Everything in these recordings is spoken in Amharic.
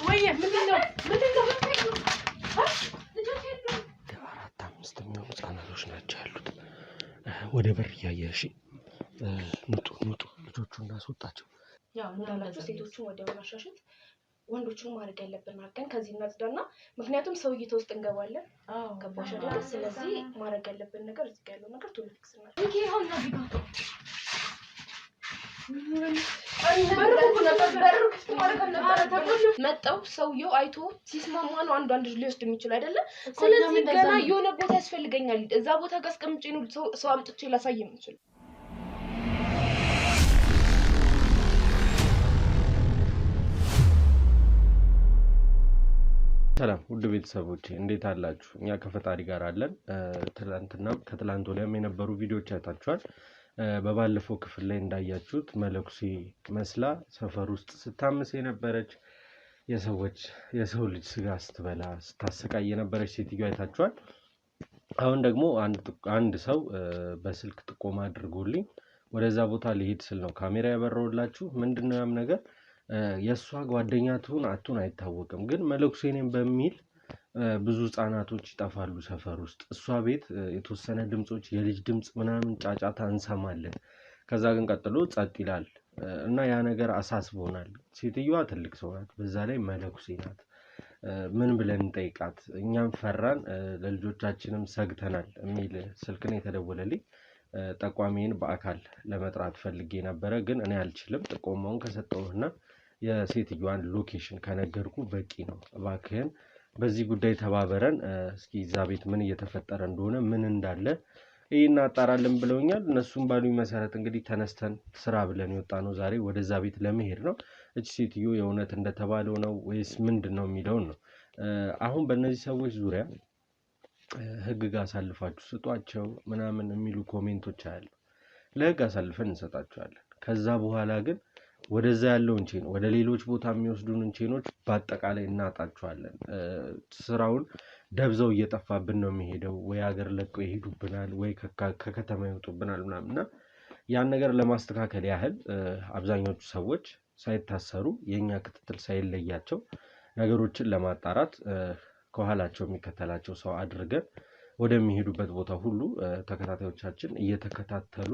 ወይ ምንድነው አራት አምስት የሚሆኑ ህጻናቶች ናቸው ያሉት ወደ በር እያየሽ ንጡ ልጆቹን እናስወጣቸው ያው እንዳላችሁ ሴቶቹን ወደ ማሻሸት ወንዶቹን ማድረግ ያለብን አድርገን ከዚህ እናጽዳና ምክንያቱም ሰው እይታ ውስጥ እንገባለን ገባሽ አይደል ስለዚህ ማድረግ ያለብን ነገር እዚህ ጋር ያለው ነገር ቶሎ ፊክስ እናድርግ ኦኬ አሁን ነው መጣው ሰውየው አይቶ ሲስማማ ነው አንዱ አንድ ሊወስድ የሚችል አይደለ ስለዚህ ገና የሆነ ቦታ ያስፈልገኛል እዛ ቦታ ጋር አስቀምጬ ነው ሰው አምጥቼ ላሳይ የምችል ሰላም ውድ ቤተሰቦቼ እንዴት አላችሁ እኛ ከፈጣሪ ጋር አለን ከትላንት ወዲያም የነበሩ ቪዲዮዎች አይታችኋል በባለፈው ክፍል ላይ እንዳያችሁት መለኩሴ መስላ ሰፈር ውስጥ ስታምስ የነበረች የሰው ልጅ ስጋ ስትበላ ስታሰቃይ የነበረች ሴትዮ አይታችኋል አሁን ደግሞ አንድ ሰው በስልክ ጥቆማ አድርጎልኝ ወደዛ ቦታ ሊሄድ ስል ነው ካሜራ ያበራውላችሁ ምንድነው ያም ነገር የሷ ጓደኛ ትሁን አቱን አይታወቅም ግን መለኩሴ ነኝ በሚል ብዙ ህጻናቶች ይጣፋሉ ሰፈር ውስጥ እሷ ቤት የተወሰነ ድምጾች የልጅ ድምጽ ምናምን ጫጫታ እንሰማለን ከዛ ግን ቀጥሎ ጸጥ ይላል እና ያ ነገር አሳስቦናል ሴትየዋ ትልቅ ሰው ናት በዛ ላይ መለኩሴ ናት ምን ብለን እንጠይቃት እኛም ፈራን ለልጆቻችንም ሰግተናል የሚል ስልክ ነው የተደወለልኝ ጠቋሚን በአካል ለመጥራት ፈልጌ ነበር ግን እኔ አልችልም ጥቆማውን ከሰጠውና የሴትየዋን ሎኬሽን ከነገርኩ በቂ ነው እባክህን በዚህ ጉዳይ ተባበረን እስኪ እዛ ቤት ምን እየተፈጠረ እንደሆነ ምን እንዳለ እናጣራለን ብለውኛል እነሱም ባሉኝ መሰረት እንግዲህ ተነስተን ስራ ብለን የወጣነው ዛሬ ወደዛ ቤት ለመሄድ ነው እቺ ሴትዮ የእውነት እንደተባለው ነው ወይስ ምንድነው የሚለው ነው አሁን በእነዚህ ሰዎች ዙሪያ ህግ ጋር አሳልፋችሁ ስጧቸው ምናምን የሚሉ ኮሜንቶች አሉ ለህግ አሳልፈን እንሰጣቸዋለን ከዛ በኋላ ግን ወደዛ ያለውን ቼን ወደ ሌሎች ቦታ የሚወስዱን ቼኖች በአጠቃላይ እናጣቸዋለን ስራውን ደብዘው እየጠፋብን ነው የሚሄደው ወይ ሀገር ለቀው ይሄዱብናል ወይ ከከተማ ይወጡብናል ምናምንና ያን ነገር ለማስተካከል ያህል አብዛኞቹ ሰዎች ሳይታሰሩ የኛ ክትትል ሳይለያቸው ነገሮችን ለማጣራት ከኋላቸው የሚከተላቸው ሰው አድርገን ወደሚሄዱበት ቦታ ሁሉ ተከታታዮቻችን እየተከታተሉ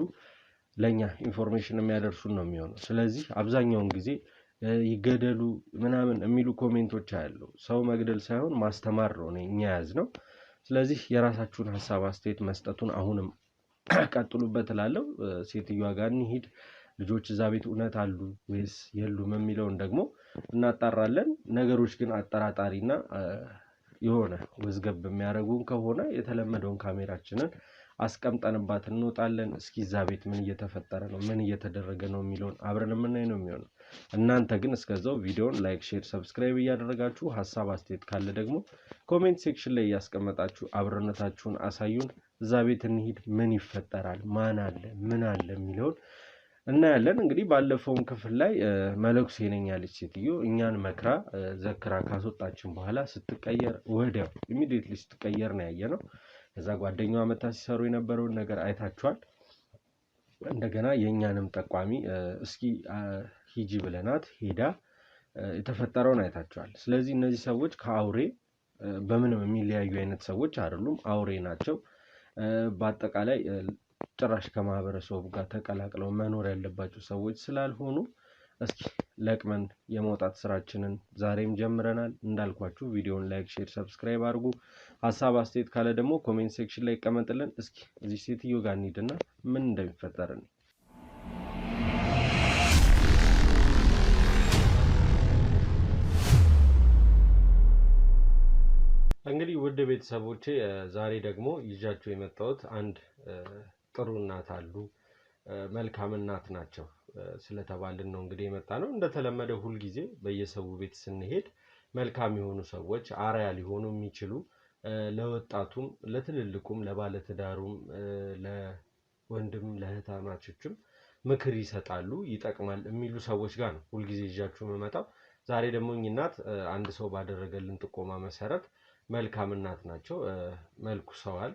ለኛ ኢንፎርሜሽን የሚያደርሱን ነው የሚሆነው ስለዚህ አብዛኛውን ጊዜ ይገደሉ ምናምን የሚሉ ኮሜንቶች አሉ ሰው መግደል ሳይሆን ማስተማር ነው እኛ ያዝነው ስለዚህ የራሳችሁን ሐሳብ አስተያየት መስጠቱን አሁንም ቀጥሉበት እላለሁ ሴትየዋ ጋር እንሂድ ልጆች እዛ ቤት እውነት አሉ ወይስ የሉም የሚለውን ደግሞ እናጣራለን ነገሮች ግን አጠራጣሪና የሆነ ወዝገብ የሚያረጉን ከሆነ የተለመደውን ካሜራችንን አስቀምጠንባት እንወጣለን እስኪ እዛ ቤት ምን እየተፈጠረ ነው ምን እየተደረገ ነው የሚለውን አብረን የምናይ ነው የሚሆነው እናንተ ግን እስከዛው ቪዲዮን ላይክ ሼር ሰብስክራይብ እያደረጋችሁ ሐሳብ አስተያየት ካለ ደግሞ ኮሜንት ሴክሽን ላይ ያስቀመጣችሁ አብረነታችሁን አሳዩን እዛ ቤት እንሂድ ምን ይፈጠራል ማን አለ ምን አለ የሚለውን እናያለን እንግዲህ ባለፈው ክፍል ላይ መለኩሴ ነኝ ያለች ሴትዮ እኛን መክራ ዘክራ ካስወጣችን በኋላ ስትቀየር ወዲያው ኢሚዲየትሊ ስትቀየር ነው ያየነው ከዛ ጓደኛዋ መታ ሲሰሩ የነበረውን ነገር አይታችኋል እንደገና የኛንም ጠቋሚ እስኪ ሂጂ ብለናት ሄዳ የተፈጠረውን አይታችኋል ስለዚህ እነዚህ ሰዎች ከአውሬ በምንም የሚለያዩ አይነት ሰዎች አይደሉም አውሬ ናቸው በአጠቃላይ ጭራሽ ከማህበረሰቡ ጋር ተቀላቅለው መኖር ያለባቸው ሰዎች ስላልሆኑ እስኪ ለቅመን የመውጣት ስራችንን ዛሬም ጀምረናል እንዳልኳችሁ ቪዲዮውን ላይክ ሼር ሰብስክራይብ አድርጉ ሐሳብ አስተያየት ካለ ደግሞ ኮሜንት ሴክሽን ላይ ቀመጥልን እስኪ እዚህ ሴትዮ ጋር እንሂድና ምን እንደሚፈጠር ነው እንግዲህ ውድ ቤተሰቦቼ ዛሬ ደግሞ ይዣችሁ የመጣሁት አንድ ጥሩ እናት አሉ መልካም እናት ናቸው ስለተባልን ነው እንግዲህ የመጣነው እንደተለመደው ሁሉ ጊዜ በየሰው ቤት ስንሄድ መልካም የሆኑ ሰዎች አርአያ ሊሆኑ የሚችሉ ለወጣቱም ለትልልቁም ለባለትዳሩም ለወንድም ለእህታማቾችም ምክር ይሰጣሉ ይጠቅማል የሚሉ ሰዎች ጋር ነው ሁሉ ጊዜ ይዣችሁ የምመጣው ዛሬ ደግሞ እናት አንድ ሰው ባደረገልን ጥቆማ መሰረት መልካም እናት ናቸው መልኩ ሰዋል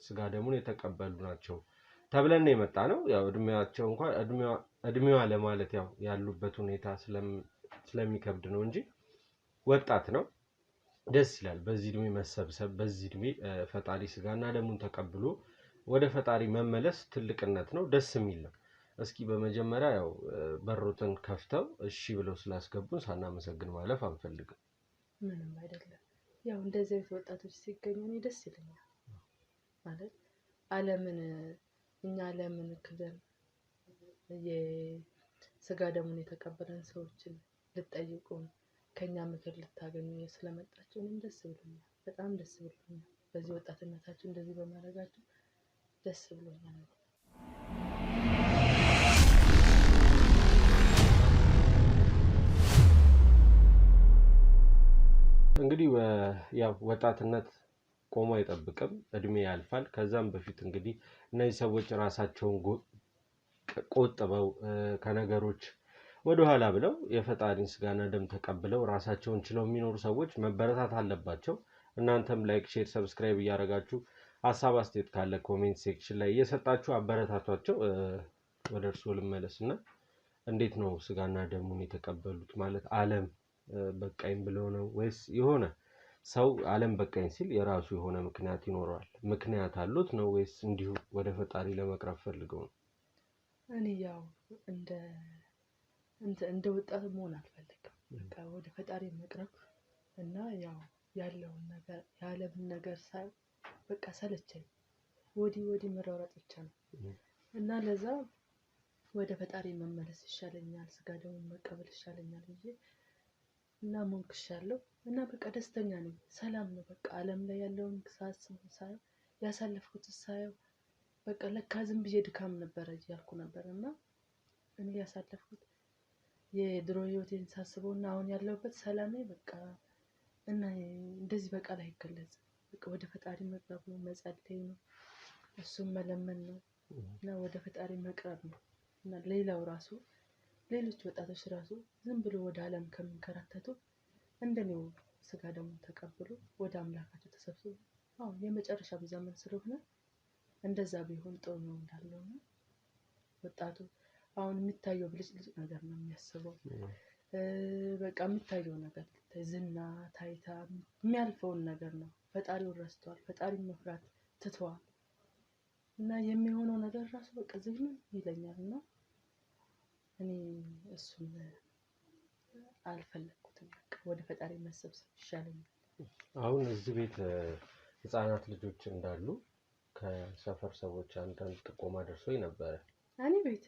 ስጋ ደሙን የተቀበሉ ናቸው ተብለን የመጣ ነው ያው እድሜያቸው እንኳን እድሜዋ ለማለት ያው ያሉበት ሁኔታ ስለሚከብድ ነው እንጂ ወጣት ነው። ደስ ይላል በዚህ እድሜ መሰብሰብ፣ በዚህ እድሜ ፈጣሪ ስጋና ደሙን ተቀብሎ ወደ ፈጣሪ መመለስ ትልቅነት ነው፣ ደስ የሚል ነው። እስኪ በመጀመሪያ ያው በሮትን ከፍተው እሺ ብለው ስላስገቡን ሳናመሰግን ማለፍ አንፈልግም። ምንም አይደለም። ያው እንደዚህ አይነት ወጣቶች ሲገኙ እኔ ደስ ይለኛል። ማለት እኛ ዓለምን ክደን የስጋ ደሙን የተቀበለን ሰዎችን ልትጠይቁን ከኛ ምክር ልታገኙ ስለመጣችሁ እኔም ደስ ብሎኛል፣ በጣም ደስ ብሎኛል። በዚህ ወጣትነታችሁ እንደዚህ በማድረጋችሁ ደስ ብሎኛል። እንግዲህ ያው ወጣትነት ቆሞ አይጠብቅም፣ እድሜ ያልፋል። ከዛም በፊት እንግዲህ እነዚህ ሰዎች ራሳቸውን ቆጥበው ከነገሮች ወደኋላ ብለው የፈጣሪን ስጋና ደም ተቀብለው ራሳቸውን ችለው የሚኖሩ ሰዎች መበረታት አለባቸው። እናንተም ላይክ፣ ሼር፣ ሰብስክራይብ እያደረጋችሁ ሀሳብ አስተያየት ካለ ኮሜንት ሴክሽን ላይ እየሰጣችሁ አበረታቷቸው። ወደ እርስዎ ልመለስና እንዴት ነው ስጋና ደሙን የተቀበሉት? ማለት ዓለም በቃኝ ብለው ነው ወይስ የሆነ ሰው ዓለም በቃኝ ሲል የራሱ የሆነ ምክንያት ይኖረዋል? ምክንያት አሉት ነው ወይስ እንዲሁ ወደ ፈጣሪ ለመቅረብ ፈልገው ነው? እኔ ያው እንደ ወጣት መሆን አልፈልግም። በቃ ወደ ፈጣሪ መቅረብ እና ያው ያለውን ነገር የዓለምን ነገር ሳይ በቃ ሰለቸኝ። ወዲህ መሯሯጥ ብቻ ነው እና ለዛ ወደ ፈጣሪ መመለስ ይሻለኛል፣ ስጋ ደሙን መቀበል ይሻለኛል ብዬ እና ሞንክሻለሁ እና በቃ ደስተኛ ነኝ። ሰላም ነው በቃ ዓለም ላይ ያለውን ሳስብ ሳየው ያሳለፍኩት ሳየው በቃ ለካ ዝም ብዬ ድካም ነበረ እያልኩ ነበር እና እኔ ያሳለፍኩት የድሮ ህይወቴን ሳስበው እና አሁን ያለሁበት ሰላሜ በቃ እና እንደዚህ በቃል አይገለጽም። በቃ ወደ ፈጣሪ መቅረብ ነው፣ መጸለይ ነው፣ እሱን መለመን ነው እና ወደ ፈጣሪ መቅረብ ነው እና ሌሎች ወጣቶች ራሱ ዝም ብሎ ወደ ዓለም ከሚንከራተቱ እንደኔው ስጋ ደሙን ተቀብሎ ወደ አምላካቸው ተሰብስቦ አሁን የመጨረሻው ዘመን ስለሆነ እንደዛ ቢሆን ጥሩ ነው እንዳለው ነው። ወጣቱ አሁን የሚታየው ብልጭልጭ ነገር ነው የሚያስበው። በቃ የሚታየው ነገር ዝና፣ ታይታ የሚያልፈውን ነገር ነው። ፈጣሪውን ረስተዋል፣ ፈጣሪን መፍራት ትተዋል እና የሚሆነው ነገር ራሱ በቃ ዝም ይለኛል እና እኔ እሱን አልፈለኩትም። በቃ ወደ ፈጣሪ መሰብሰብ ይሻለኛል። አሁን እዚህ ቤት ህፃናት ልጆች እንዳሉ ከሰፈር ሰዎች አንዳንድ ጥቆማ ደርሶኝ ነበረ። እኔ ቤት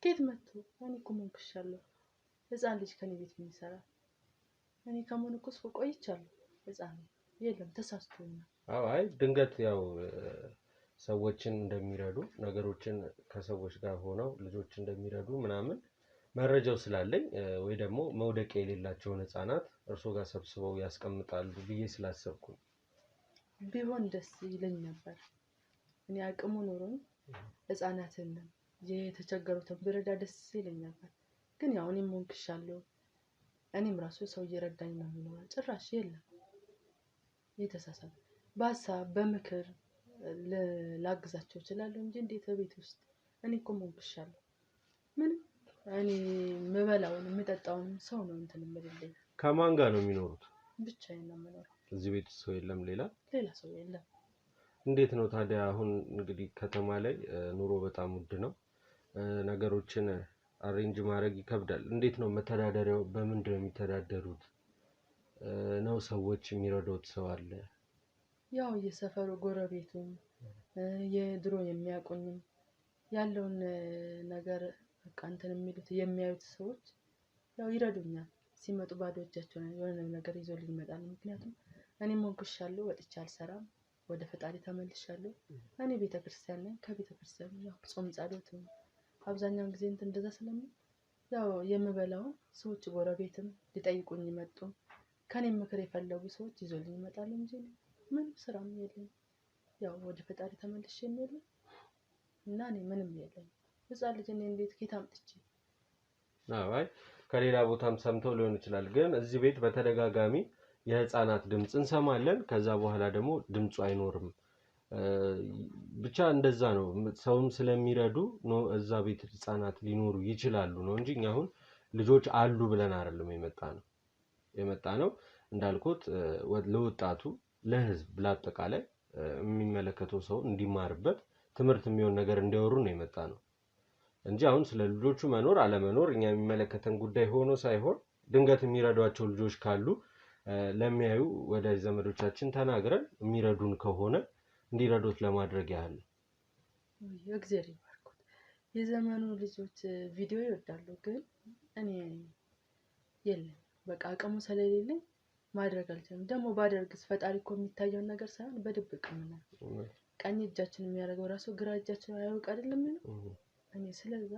ከየት መጥቶ? እኔ እኮ ሞንክሻለሁ። ህፃን ልጅ ከኔ ቤት ምን ይሰራል? እኔ ከሞንኩስ ቆይቻለሁ። ህፃን የለም ተሳስቶኛል። አይ ድንገት ያው ሰዎችን እንደሚረዱ ነገሮችን ከሰዎች ጋር ሆነው ልጆች እንደሚረዱ ምናምን መረጃው ስላለኝ ወይ ደግሞ መውደቂያ የሌላቸውን ህፃናት እርሶ ጋር ሰብስበው ያስቀምጣሉ ብዬ ስላሰብኩ ቢሆን ደስ ይለኝ ነበር። እኔ አቅሙ ኖሮኝ ህፃናትን የተቸገሩትን ብረዳ ደስ ይለኝ ነበር። ግን ያው እኔም ሞንክሻለሁ። እኔም ራሱ ሰው እየረዳኝ ነው የሚኖረው። ጭራሽ የለም የተሳሳተ በሀሳብ በምክር ላግዛቸው እችላለሁ እንጂ እንዴት በቤት ውስጥ እኔ እኮ ሞንክሻለሁ። ምንም እኔ የምበላውን የምጠጣውን ሰው ነው እንትን የምልልኝ። ከማን ጋር ነው የሚኖሩት? ብቻዬን ነው የምኖረው። እዚህ ቤት ሰው የለም? ሌላ ሰው የለም። እንዴት ነው ታዲያ? አሁን እንግዲህ ከተማ ላይ ኑሮ በጣም ውድ ነው። ነገሮችን አሬንጅ ማድረግ ይከብዳል። እንዴት ነው መተዳደሪያው? በምንድን ነው የሚተዳደሩት? ነው ሰዎች የሚረዱት ሰው አለ? ያው የሰፈሩ ጎረቤቱም የድሮ የሚያውቁኝም ያለውን ነገር በቃ እንትን የሚሉት የሚያዩት ሰዎች ያው ይረዱኛል። ሲመጡ ባዶ እጃቸውን የሆነ ነገር ይዞልኝ ይመጣሉ። ምክንያቱም እኔ ሞንክሻለሁ፣ ወጥቼ አልሰራም፣ ወደ ፈጣሪ ተመልሻለሁ። እኔ ቤተክርስቲያን ነኝ። ከቤተክርስቲያን ያው ጾም ጸሎት ነው አብዛኛውን ጊዜ እንትን እንደዛ ስለምን ያው የምበላውን ሰዎች ጎረቤትም ሊጠይቁኝ ይመጡ ከኔ ምክር የፈለጉ ሰዎች ይዞልኝ ይመጣሉ እንጂ ምንም ስራም የለኝም። ያው ወደ ፈጣሪ ተመልሼ የለም እና እኔ ምንም የለኝም። ህፃን ልጅ እኔ እንዴት ኬት አምጥቼ? አይ ከሌላ ቦታም ሰምተው ሊሆን ይችላል። ግን እዚህ ቤት በተደጋጋሚ የህፃናት ድምጽ እንሰማለን። ከዛ በኋላ ደግሞ ድምጹ አይኖርም። ብቻ እንደዛ ነው። ሰውም ስለሚረዱ ነው እዛ ቤት ህፃናት ሊኖሩ ይችላሉ ነው እንጂ እኛ አሁን ልጆች አሉ ብለን አይደለም የመጣ ነው እንዳልኩት ለወጣቱ ለህዝብ ለአጠቃላይ የሚመለከተው ሰው እንዲማርበት ትምህርት የሚሆን ነገር እንዲያወሩ ነው የመጣ ነው እንጂ አሁን ስለ ልጆቹ መኖር አለመኖር እኛ የሚመለከተን ጉዳይ ሆኖ ሳይሆን ድንገት የሚረዷቸው ልጆች ካሉ ለሚያዩ ወዳጅ ዘመዶቻችን ተናግረን የሚረዱን ከሆነ እንዲረዱት ለማድረግ ያህል እግዚአብሔር ይባርኩት። የዘመኑ ልጆች ቪዲዮ ይወዳሉ፣ ግን እኔ የለም በቃ አቅሙ ስለሌለኝ ማድረግ አልችልም። ደግሞ ባደርግስ ፈጣሪ እኮ የሚታየውን ነገር ሳይሆን በድብቅ ምናምን ቀኝ እጃችን የሚያደርገው ራሱ ግራ እጃችን አያውቅ አይደለም ነው። እኔ ስለዛ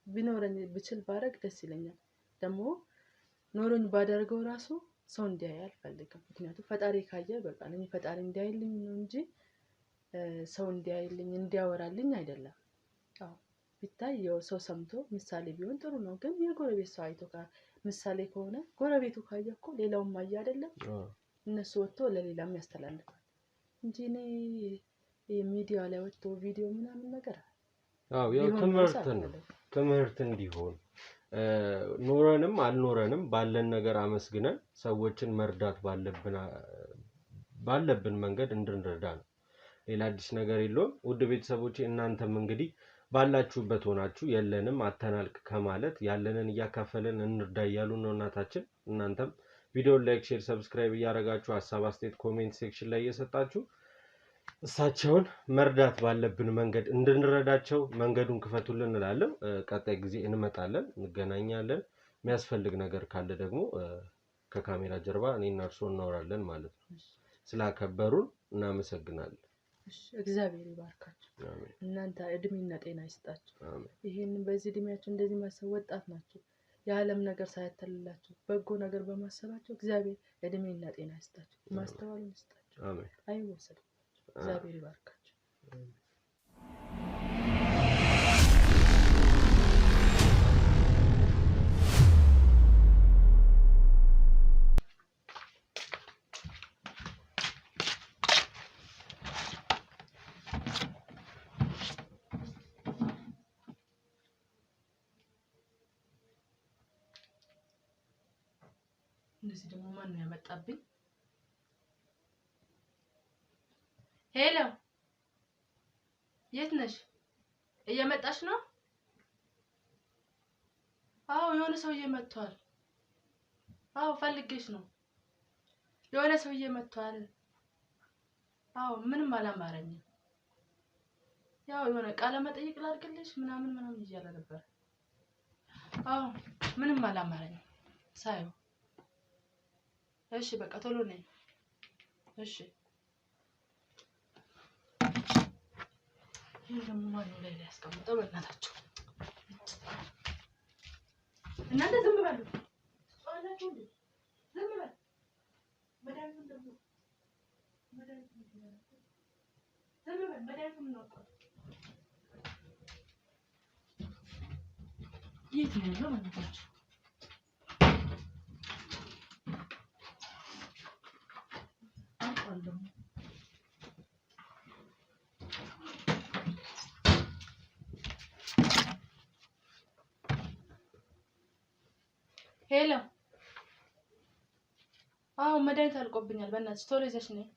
ቢኖረኝ ብችል ባረግ ደስ ይለኛል። ደግሞ ኖሮኝ ባደርገው ራሱ ሰው እንዲያይ አልፈልግም። ምክንያቱም ፈጣሪ ካየ በቃ እኔ ፈጣሪ እንዲያይልኝ ነው እንጂ ሰው እንዲያይልኝ እንዲያወራልኝ አይደለም። አዎ ቢታይ ሰው ሰምቶ ምሳሌ ቢሆን ጥሩ ነው። ግን የጎረቤት ሰው አይቶ ምሳሌ ከሆነ ጎረቤቱ ካየ እኮ ሌላውም ማየ አይደለም እነሱ ወጥቶ ለሌላም ያስተላልፋል እንጂ እኔ ሚዲያ ላይ ወጥቶ ቪዲዮ ምናምን ነገር ያው ትምህርት እንዲሆን ኖረንም አልኖረንም ባለን ነገር አመስግነን ሰዎችን መርዳት ባለብን መንገድ እንድንረዳ ነው። ሌላ አዲስ ነገር የለውም። ውድ ቤተሰቦቼ እናንተም እንግዲህ ባላችሁበት ሆናችሁ የለንም አተናልቅ ከማለት ያለንን እያካፈለን እንርዳ እያሉ ነው እናታችን። እናንተም ቪዲዮውን ላይክ፣ ሼር፣ ሰብስክራይብ እያደረጋችሁ ሀሳብ አስተያየት ኮሜንት ሴክሽን ላይ እየሰጣችሁ እሳቸውን መርዳት ባለብን መንገድ እንድንረዳቸው መንገዱን ክፈቱልን እንላለን። ቀጣይ ጊዜ እንመጣለን፣ እንገናኛለን። የሚያስፈልግ ነገር ካለ ደግሞ ከካሜራ ጀርባ እኔና እርስዎ እናወራለን ማለት ነው። ስላከበሩን እናመሰግናለን። እግዚአብሔር ይባርካችሁ። እናንተ እድሜና ጤና ይስጣችሁ። ይሄንን በዚህ እድሜያችሁ እንደዚህ ማሰብ ወጣት ናችሁ። የዓለም ነገር ሳያተልላችሁ በጎ ነገር በማሰባችሁ እግዚአብሔር እድሜና ጤና ይስጣችሁ፣ ማስተዋልን ይስጣችሁ። አሜን። አይወሰድም። እግዚአብሔር ይባርካችሁ። እንደዚህ ደግሞ ማን ነው ያመጣብኝ? ሄሎ የት ነሽ? እየመጣሽ ነው? አዎ የሆነ ሰውዬ መጥቷል። አዎ ፈልጌሽ ነው። የሆነ ሰውዬ መጥቷል። አዎ ምንም አላማረኝም። ያው የሆነ ቃለ መጠይቅ ላድርግልሽ ምናምን እያለ ነበር። አዎ ምንም አላማረኝም ሳይው። እሺ በቃ ቶሎ ነኝ። እሺ ማን ላይ ያስቀምጠው? በእናታችሁ እናንተ ዝም በሉ። ጻላችሁ እንዴ? ዝም በሉ። መድኃኒቱን ደግሞ ዝም በሉ። መድኃኒቱን ነው የት ነው ያለው? በእናታችሁ አውቃለሁ። ሄሎ አዎ መድኃኒት አልቆብኛል። በእናትሽ ቶሎ ይዘሽ ነይ።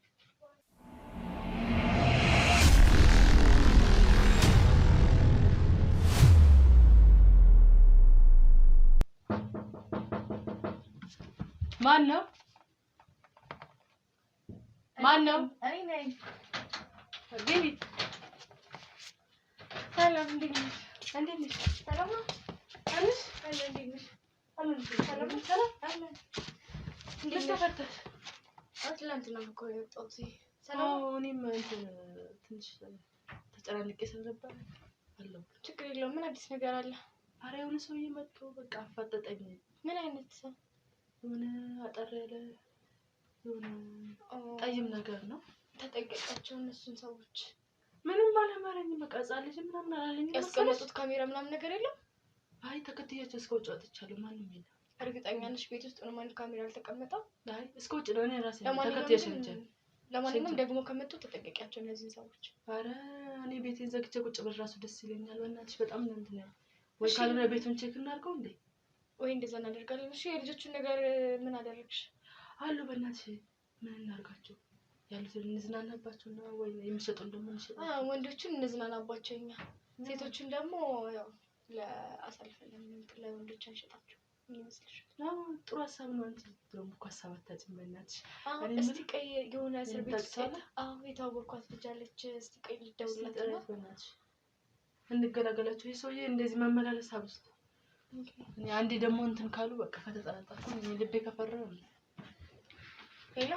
ማን ነው? እኔ ነኝ። ግቢ። ሰላም እንዴት ነሽ? ሰላም ነው? አንቺ እንዴት ነሽ? ትላንትና እኮ የወጣሁት እኔም ትንሽ ተጨናንቄ ስለነበር አለው። ችግር የለውም። ምን አዲስ ነገር አለ? ኧረ የሆነ ሰውዬ መጥቶ በቃ አፋጠጠኝ። ምን አይነት ሰው? የሆነ አጠር ያለ የሆነ ጠይም ነገር ነው። ተጠንቀቃቸው እነሱን ሰዎች። ምንም አላማረኝም። በቃ ሕፃን ልጅ ምናምን አላለኝም። ያስቀመጡት ካሜራ ምናምን ነገር የለም? አይ ተከትያቸው እስከ ውጭ ወጥቻለሁ። ማንም የለም። እርግጠኛ ነሽ? ቤት ውስጥ ነው ማንም ካሜራ አልተቀመጠም? አይ እስከ ውጭ ነው። እኔ ራሴ ተከትያቸው። ለማንኛውም ደግሞ ከመጡ ተጠንቀቂያቸው እነዚህን ሰዎች። ኧረ እኔ ቤቴን ዘግቼ ቁጭ ብል ራሱ ደስ ይለኛል። በእናትሽ በጣም ነው እንትን ያለው። ወይ ካልሆነ ቤቱን ቼክ እናድርገው እንዴ? ወይ እንደዛ እናደርጋለን። እሺ የልጆቹን ነገር ምን አደረግሽ? አሉ በእናትሽ ምን እናድርጋቸው? ያሉትን እንዝናናባቸው ነው ወይ የሚሸጡን ደግሞ እንሸጥ? ወንዶቹን እንዝናናባቸው እኛ፣ ሴቶቹን ደግሞ ያው ለአሳልፈን ለወንዶች አንሸጣቸው። ምን ይመስልሽ? ጥሩ ሀሳብ ነው። አንቺ ደግሞ እኮ ሀሳብ አታጭም በእናትሽ። እስቲ ቆይ የሆነ እስር ቤት ውስጥ የታወቅኳት ልጅ አለች። እስቲ ቆይ ልደውልላትና በእናትሽ እንገላገላቸው። ይህ ሰውዬ እንደዚህ መመላለስ አብዝቶ አንዴ ደግሞ እንትን ካሉ በቃ ከተጠራጠርኩ ልቤ ከፈረ ነው። ሄሎ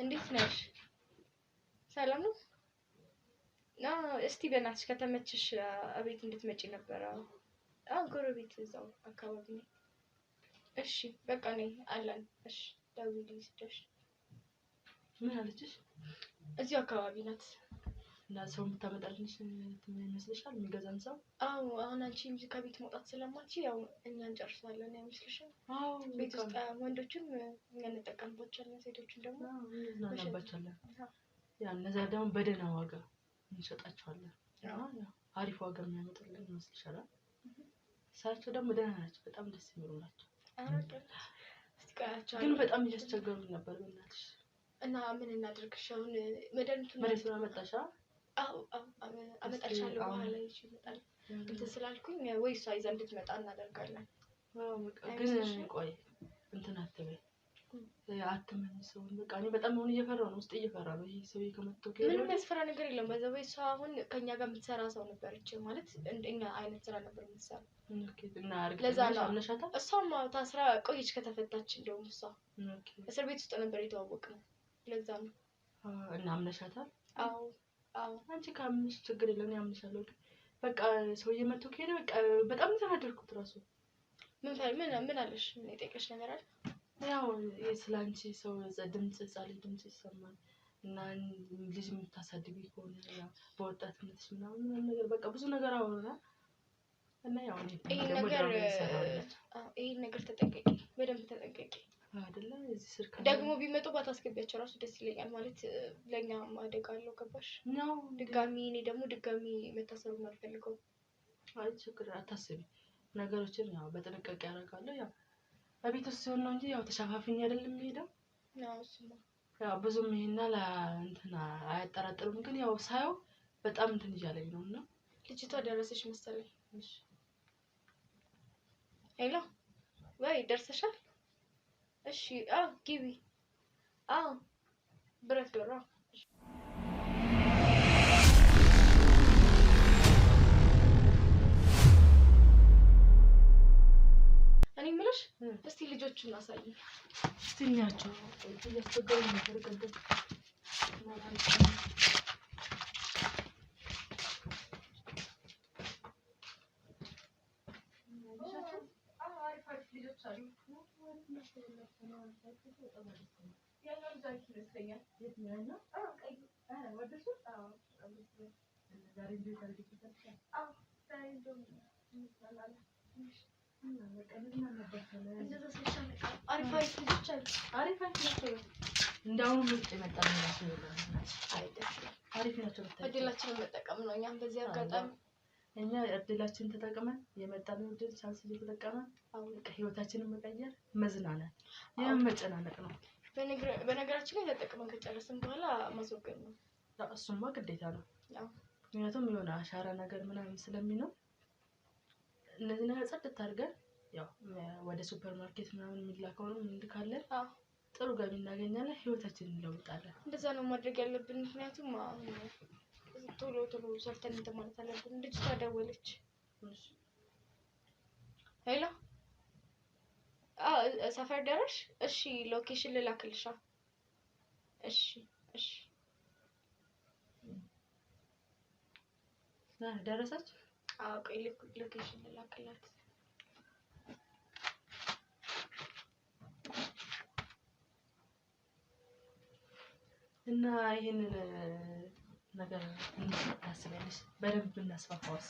እንዴት ነሽ? ሰላም ነው? እስቲ በእናትሽ ከተመችሽ እቤት እንድትመጪ ነበረ። ጎረቤት እዛው አካባቢ ነው። እሺ በቃ ነይ አለን። እሺ ደውዪልኝ ስትደርሽ። ምን አለችሽ? እዚሁ አካባቢ ናት። እና ሰው የምታመጣልሽ ይመስልሻል? የሚገዛን ሰው? አሁን አንቺ ከቤት መውጣት ስለማትችይ ያው እኛ እንጨርሳለን አይመስልሽም? ቤት ውስጥ ወንዶችም እኛ እንጠቀምባቸዋለን፣ ሴቶችን ደግሞ እናናባቸዋለን። ያ እነዛ ደግሞ በደህና ዋጋ እንሸጣቸዋለን። አሪፍ ዋጋ የሚያመጡልን ይመስልሻል? እሳቸው ደግሞ ደህና ናቸው፣ በጣም ደስ የሚሉ ናቸው። ግን በጣም እያስቸገሩ ነበር በእናትሽ። እና ምን እናድርግሽ? አሁን መድኃኒቱን አመጣሻ? አመጣልሻለሁ በኋላ ይመጣል እንትን ስላልኩኝ ወይ እሷ ይዛ እንድትመጣ እናደርጋለን። ግን ቆይ እንትን አትበይ፣ አትመኝ ሰውን። በቃ እኔ በጣም አሁን እየፈራሁ ነው፣ ውስጥ እየፈራ ነው። ይሄ ሰውዬ ከመጥቶ ምንም የሚያስፈራ ነገር የለም። በዛ ወይ እሷ አሁን ከኛ ጋር የምትሰራ ሰው ነበረች ማለት እንደኛ አይነት ስራ ነበር የምትሰራ። ለዛ ነው አምነሻታ። እሷም ታስራ ቆየች ከተፈታች። እንደውም እሷ እስር ቤት ውስጥ ነበር የተዋወቅነው። ለዛ ነው እና አምነሻታ? አዎ አንቺ ካምንሽ ችግር የለም ያምንሻለሁ። በቃ ሰውዬ መጥቶ ከሄደ በቃ በጣም ተናደድኩት ራሱ። ምን አለሽ? ምን የጠየቀሽ ነገር አለ? ያው ስላንቺ ሰው ድምጽ ጻለ ድምጽ ይሰማል እና ልጅ የምታሳድጊ ከሆነ ያው በወጣትነትሽ ምናምን ነገር በቃ ብዙ ነገር አወራ እና ያው ይሄን ነገር ተጠንቀቂ፣ በደንብ ተጠንቀቂ። አይደለ እዚህ ስር ደግሞ ቢመጡ ባታስገቢያቸው ራሱ ደስ ይለኛል። ማለት ለኛም አደጋ አለው። ገባሽ? ነው ድጋሚ እኔ ደግሞ ድጋሚ መታሰሩን አልፈልገውም። አይ ችግር አታስቢ፣ ነገሮችን ያው በጥንቃቄ አደርጋለሁ። ያው በቤት ውስጥ ሲሆን ነው እንጂ ያው ተሸፋፍኝ አይደለም የሚሄደው። ያው ብዙም ይሄና እንትና አያጠራጥርም። ግን ያው ሳየው በጣም እንትን እያለኝ ነው። እና ልጅቷ ደረሰሽ መሰለኝ። እሺ ሄሎ ወይ ደርሰሻል? እሺ ግቢ። ብረት ዶሮ እኔ የምልሽ እስቲ ልጆቹን አሳይ። እስቲ እናያቸው። እያስቸገሩ ነበር ቀደም እንዳውም ምርጥ የመጣ ነው። አሪፍ ናቸው። እድላችንን መጠቀም ነው። እኛም በዚህ አጋጣሚ እኛ እድላችንን ተጠቅመን የመጣነው እድል ቻንስ እየተጠቀመን በቃ ህይወታችንን መቀየር መዝናናት፣ ይሄን መጨናነቅ ነው። በነገራችን ላይ ተጠቅመን ከጨረስን በኋላ ማስወገድ ነው። እሱማ ግዴታ ነው። ምክንያቱም የሆነ አሻራ ነገር ምናምን ስለሚኖር እነዚህ ነገር ጸድት አድርገን ያው ወደ ሱፐር ማርኬት ምናምን የሚላከውን እንልካለን። ጥሩ ገቢ እናገኛለን፣ ህይወታችንን እንለውጣለን። እንደዛ ነው ማድረግ ያለብን። ምክንያቱም ቶሎ ሰርተን እንትን ማለት አለብን። ልጅቷ ደወለች። ሄሎ ሰፈር ደረሽ? እሺ ሎኬሽን ልላክልሻ። እሺ ደረሰች? ቆይ ሎኬሽን ልላክላት። እና ይሄንን ነገር ታስቢያለሽ? በደንብ እናስፋፋውስ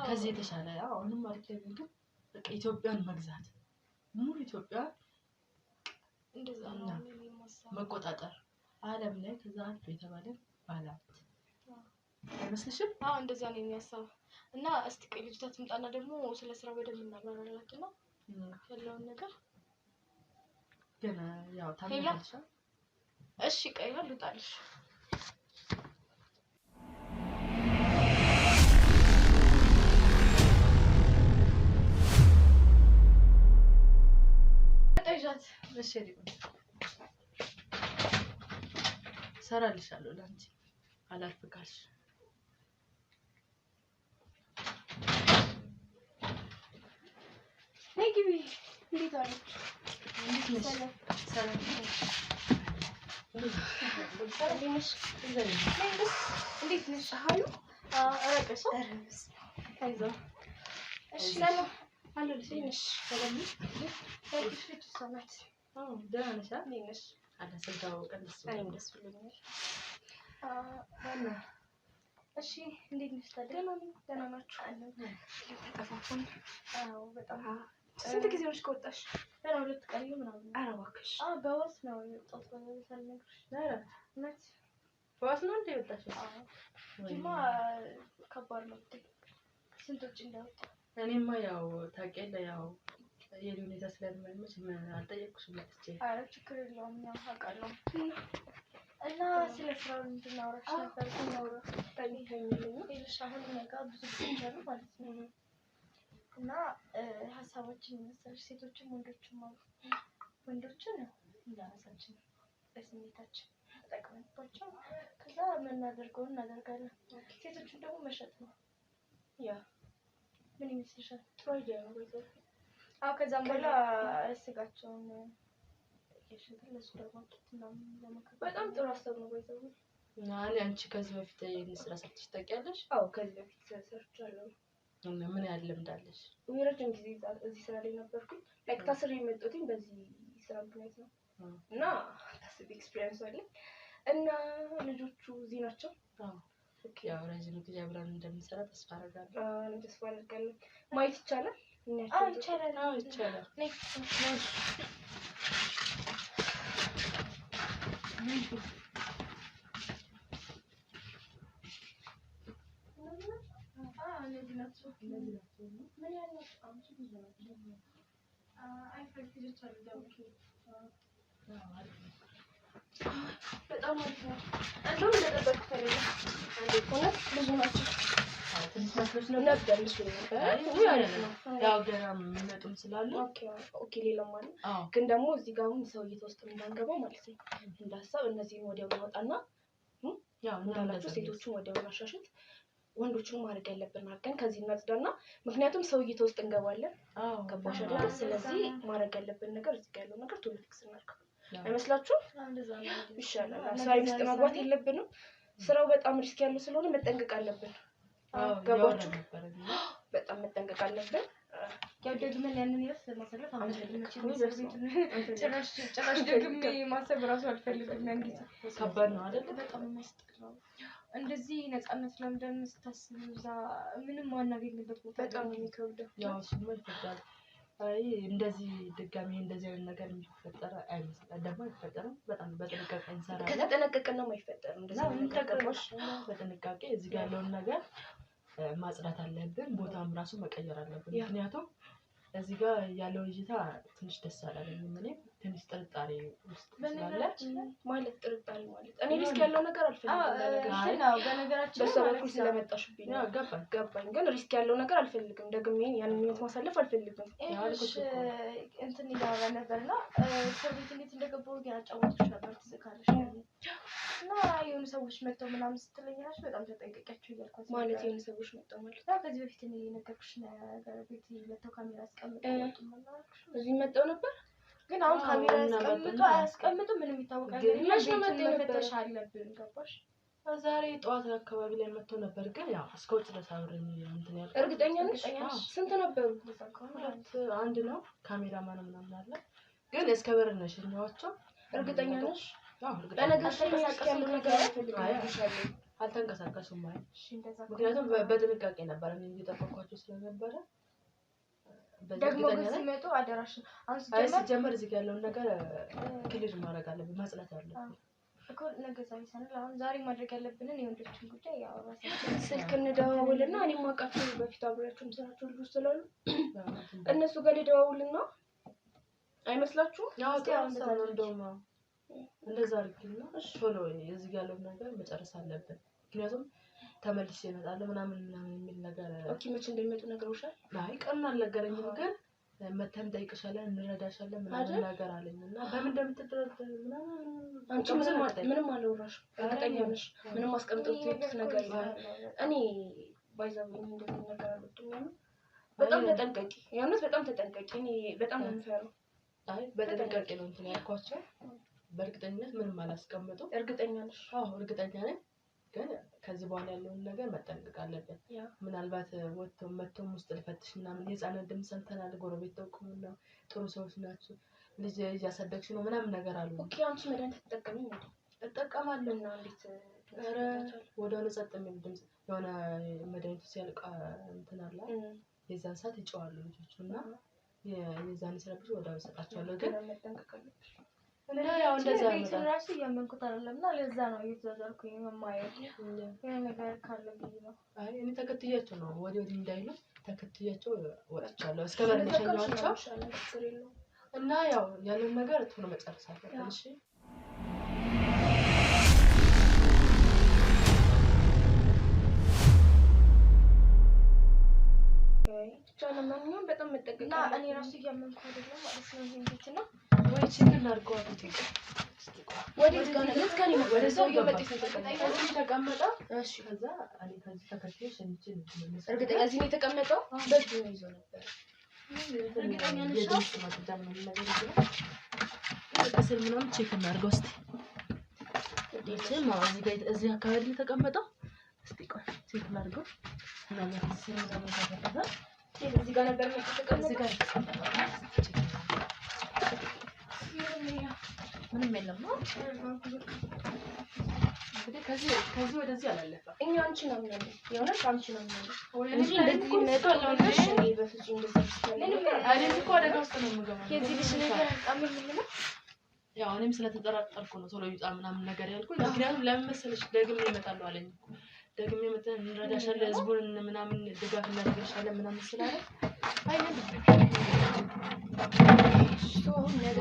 ከዚህ የተሻለ አሁንም አሪፍ ላይ ግን በቃ ኢትዮጵያን መግዛት ሙሉ ኢትዮጵያ እንደዛ ነው መቆጣጠር ዓለም ላይ ከዛ አልፎ የተባለ ባለሀብት አይመስልሽም? እንደዛ ነው የሚያሳው እና እስቲ ቆይ ልጅቷ ትምጣና ደግሞ ስለ ስራ በደንብ እናወራላትና ያለውን ነገር ገና ያው ታምናለሽ። እሺ ቆይ ልውጣልሽ። ጠይዛት እሺ ሰራልሻለሁ ላንቺ አላልፍ ካልሽ ነይ ግቢ። እንዴት አለች? እንዴት ነሽ? ሰላም እንዴት ነሽ? ሀዩ አረቀሽ? አይዞህ። እሺ ሰላም አለልሽ ነሽ? ሰላም ነሽ? ልጅ ሰማት። ደህና ነሽ? እንዴት ነሽ? አለ ስንታው ቀንስ እኔም ደስ ብሎኛል። እሺ እንዴት ነሽ? ደህና ናችሁ? ተጠፋፋን። በጣም ስንት ጊዜ ሆነሽ ከወጣሽ? ገና 2 ቀን ምናምን። ኧረ እባክሽ። በወስ ነው የወጣሁት። በወስ አልነግርሽ። ኧረ እውነት በወስ ነው እንደ የወጣሽው? ጅማ ከባድ ነው። ስንቶች እንዳወጣ እኔማ ያው ታውቂያለሽ፣ ያው የኔ ሁኔታ ስለማይመች አልጠየቅኩሽም መጥቼ። ኧረ ችግር የለውም ያው አውቃለሁ። እና ስለ ስራው እንድናወራሽ ነበር። እናውራ ይልሽ አሁን ነገ ብዙ ጊዜ አሉ ማለት ነው እና ሀሳባችን መሰለሽ ሴቶችም ወንዶችም አሉ። ወንዶችን እንዳራሳችን በስሜታችን ተጠቅመንባቸው ከዛ የምናደርገውን እናደርጋለን። ሴቶችን ደግሞ መሸጥ ነው። ያ ምን ይመስልሻል? ጥሩ አይዲያ ነው። ከዛም በኋላ ስጋቸውን የሽንት ለሱ ደግሞ በጣም ጥሩ ሀሳብ ነው። ወይዘሮ እኔ አንቺ ከዚህ በፊት ይሄን ስራ ሰርተሽ ታውቂያለሽ? ከዚህ በፊት ሰርቻለሁ። ምን ያህል ልምድ አለሽ? ረጅም ጊዜ እዚህ ስራ ላይ ነበርኩኝ። ላይክ ታስሬ የመጣሁትኝ በዚህ ስራ ምክንያት ነው እና ታስቤ ኤክስፒሪየንስ አለኝ እና ልጆቹ እዚህ ናቸው። ያው ረጅም ጊዜ አብረን እንደምንሰራ ተስፋ አደርጋለሁ። ተስፋ አደርጋለሁ። ማየት ይቻላል? ይቻላል። ይቻላል። እነዚህ ናቸው። ምን ያህል አንቺ ብዙ ናቸው። አይፈልግ ልጆች አሉ ደግሞ በጣም አሪፍ ነው። እንደውም እንደጠበቅኩት አይደለም። እውነት ብዙ ናቸው። ትንሽ መስሎሽ ነበር ምስሉ ነበር። ያው ገና የሚመጡም ስላሉ ሌላም አለ። ግን ደግሞ እዚህ ጋር አሁን ሰው እየተወስጥ እንዳንገባው ማለት ነው። እንዳሳብ እነዚህን ወዲያው ያወጣና ያው እንዳላችሁ ሴቶቹን ወዲያው ማሻሸት ወንዶቹን ማድረግ ያለብን አድርገን ከዚህ እናጽዳና፣ ምክንያቱም ሰው እይታ ውስጥ እንገባለን። ገባሽ አይደል? ስለዚህ ማድረግ ያለብን ነገር እዚህ ጋር ያለው ነገር ቶሎ ፊክስ እናድርግ። አይመስላችሁም? ይሻላል። ስራ ውስጥ መግባት የለብንም። ስራው በጣም ሪስክ ያለው ስለሆነ መጠንቀቅ አለብን። ገባችሁ? በጣም መጠንቀቅ አለብን። ያው ደግመን ያንን ይወስ ለማሰለፍ ጭራሽ ደግሜ ማሰብ ራሱ አልፈልግም። እንግዲህ ከባድ ነው አይደል? በጣም የሚያስጠላው እንደዚህ ነፃነት ለምደን ስታስብ እዛ ምንም ማናገኝበት ቦታ በጣም የሚከብደው። ያው እሱማ ይፈጠራል። አይ እንደዚህ ድጋሚ እንደዚህ አይነት ነገር የሚፈጠር አይመስልም። ደግሞ አይፈጠርም። በጣም በጥንቃቄ እንሰራለን። ከተጠነቀቅን ነው የማይፈጠረው። እንደዚህ ተቀበሽ በጥንቃቄ እዚህ ጋር ያለውን ነገር ማጽዳት አለብን። ቦታም ራሱ መቀየር አለብን። ምክንያቱም እዚህ ጋር ያለው እይታ ትንሽ ደስ አላለኝም። እኔ ትንሽ ጥርጣሬ ውስጥ ስላለ ማለት ጥርጣሬ ማለት እኔ ሪስክ ያለው ነገር አልፈልግም። በነገራችን በሰው በኩል ስለመጣሽብኝ ነው። ገባኝ። ግን ሪስክ ያለው ነገር አልፈልግም። ደግሜ ያንን ህይወት ማሳለፍ አልፈልግም። እንትን እያወራ ነበርና ሰው ቤት እንዴት እንደገባሁ ያጫወትኩሽ ነበር። ትዝ ካለሽ እና የሆኑ ሰዎች መጥተው ምናምን ስትለኝ እራሱ በጣም ተጠንቀቂያቸው እያልኳት ማለት የሆኑ ሰዎች መጥተው ማለት ከዚህ በፊት እኔ የነገርኩሽ ነገር ቤት መጥተው ካሜራ አስቀምጠው እዚህ መጥተው ነበር። ግን አሁን ካሜራ አያስቀምጡ ምንም ይታወቅ ነገር የለም። ቤቱን መፈተሽ አለብን። ገባሽ? ዛሬ ጠዋት አካባቢ ላይ መጥተው ነበር። ግን ያው እስከ ውጭ ድረስ አብረን እንትን ያልኩት። እርግጠኛ ነሽ? ስንት ነበሩ? አንድ ነው። ካሜራማን ምናምን አለ። ግን እስከ በር ነሽ እኛዋቸው። እርግጠኛ ነሽ? አልተንቀሳቀሱም ማለት ምክንያቱም በጥንቃቄ ነበር እኔ እየጠበኳቸው ስለነበረ። ደግሞ ግን ሲመጡ አደራሽን ሲጀመር እዚህ ያለውን ነገር ክሊር ማድረግ አለብን፣ ማጽዳት አለብን። እኮ ነገ ዛሬ ሳንል አሁን ዛሬ ማድረግ ያለብንን የወንዶችን ጉዳይ ያው ራሳችን ስልክ እንደዋውልና እኔ ማውቃቸው በፊት አብሬያቸው የምሰራቸው ልጆች ስላሉ እነሱ ጋር ልደዋውልና አይመስላችሁም? ያው እንደውም እንደዛ አድርጊና ቶሎ እዚህ ያለው ነገር መጨረስ አለብን። ምክንያቱም ተመልሼ እመጣለሁ ምናምን የሚል ነገር ኦኬ መቼ እንደሚመጡ ነገሮሻል? አይ ቀን አልነገረኝም ግን መተን ጠይቅሻለን እንረዳሻለን ምናምን ነገር አለኝና በምን እንደምትደረግ ምናምን አንቺ ምንም አላወራሽም? እርግጠኛ ነሽ? ምንም አስቀምጠው ትይት ነገር ይላል። እኔ ባይዛው እንደዚህ ነገር አልወድም። በጣም ተጠንቀቂ፣ ያንስ በጣም ተጠንቀቂ። እኔ በጣም ነው የምፈራው። አይ በጥንቃቄ ነው እንትን ያልኳቸው። በእርግጠኝነት ምንም አላስቀምጡ። እርግጠኛ ነሽ? አዎ እርግጠኛ ነኝ። ግን ከዚህ በኋላ ያለውን ነገር መጠንቀቅ አለብን። ምናልባት መቶም ውስጥ ልፈትሽ ምናምን የህፃናት ድምፅ ሰምተናል፣ ጎረቤት ተውኩምና ጥሩ ሰዎች ናቸው፣ ልጅ እያሳደግሽ ነው ምናምን ነገር አሉ። ኦኬ አንቺ መድኃኒት ትጠቀሚ ነው? እጠቀማለሁ። እና እንዴት ኧረ ወዲያውኑ ጸጥ የሚል ድምፅ የሆነ መድኃኒቱ ሲያልቅ እንትን አለ የዛን ሰዓት ይጨዋሉ ልጆቹ እና የዛን ሲረብሽ ወዲያው እሰጣቸዋለሁ። ግን መጠንቀቅ አለብሽ። እና ያው እንደዛ ነው ራሱ እያመንኩት አይደለምና ለዛ ነው እየተዛዛልኩኝ የማየው የሆነ ነገር ካለ ብዬ ነው። አይ እኔ ተከትያቸው ነው ወዲህ እንዳይሉ ተከትያቸው ወጥቻለሁ። እስከ በርመሸኛቸው እና ያው ያለው ነገር ቶሎ መጨረስ አለብን። እሺ ለማንኛውም በጣም መጠንቀቅ እና እኔ ራሱ እያመንኩ አይደለም ማለት ነው። እንዴት ነው ወይ ችግር አድርገው አጥቂቅ ወዴት ጋር ነው ለስካኒ ነው ወደ ሰው እየመጣች ተቀመጠ። እሺ ከዛ እኔ ከዚህ ተከትዬ ሸንቼ ነው እርግጠኛ እዚህ ነው የተቀመጠው። በእጁ ነው ይዞ ነበር። እርግጠኛ ነሽ? የድምጽ ማጥዳም ነው ነገር ይችላል። ከስር ምናምን ቼክ እናድርገው እስቲ። እዚህ ጋር እዚህ አካባቢ ተቀመጠው። እስቲ ቆይ ቼክ እናድርገው። ምናምን ስር ምናምን ተፈጠረ እዚህ ጋር ነበር የተቀመጠው። እዚህ ጋር ምንም የለም ነው እንግዲህ ከዚህ ወደዚህ አላለፈም። እኛ አንቺ ነው ምናምን የሆነች አንቺ ነው ምናምን እንጂ እንደዚህ መጣለሽ እኔ በፍጹም እንደዚህ አይደል እኮ ወደ ውስጥ ነው የምገባው። የዚህ ልጅ ነገር አጣምር ምንድነው? ያው እኔም ስለተጠራጠርኩ ነው ቶሎ ይውጣ ምናምን ነገር ያልኩኝ። ምክንያቱም ለምን መሰለሽ ደግሜ እመጣለሁ አለኝ እኮ ደግሜ መተን እንረዳሻለን ህዝቡን ምናምን ድጋፍ እናደርግልሻለን ምናምን ስላለ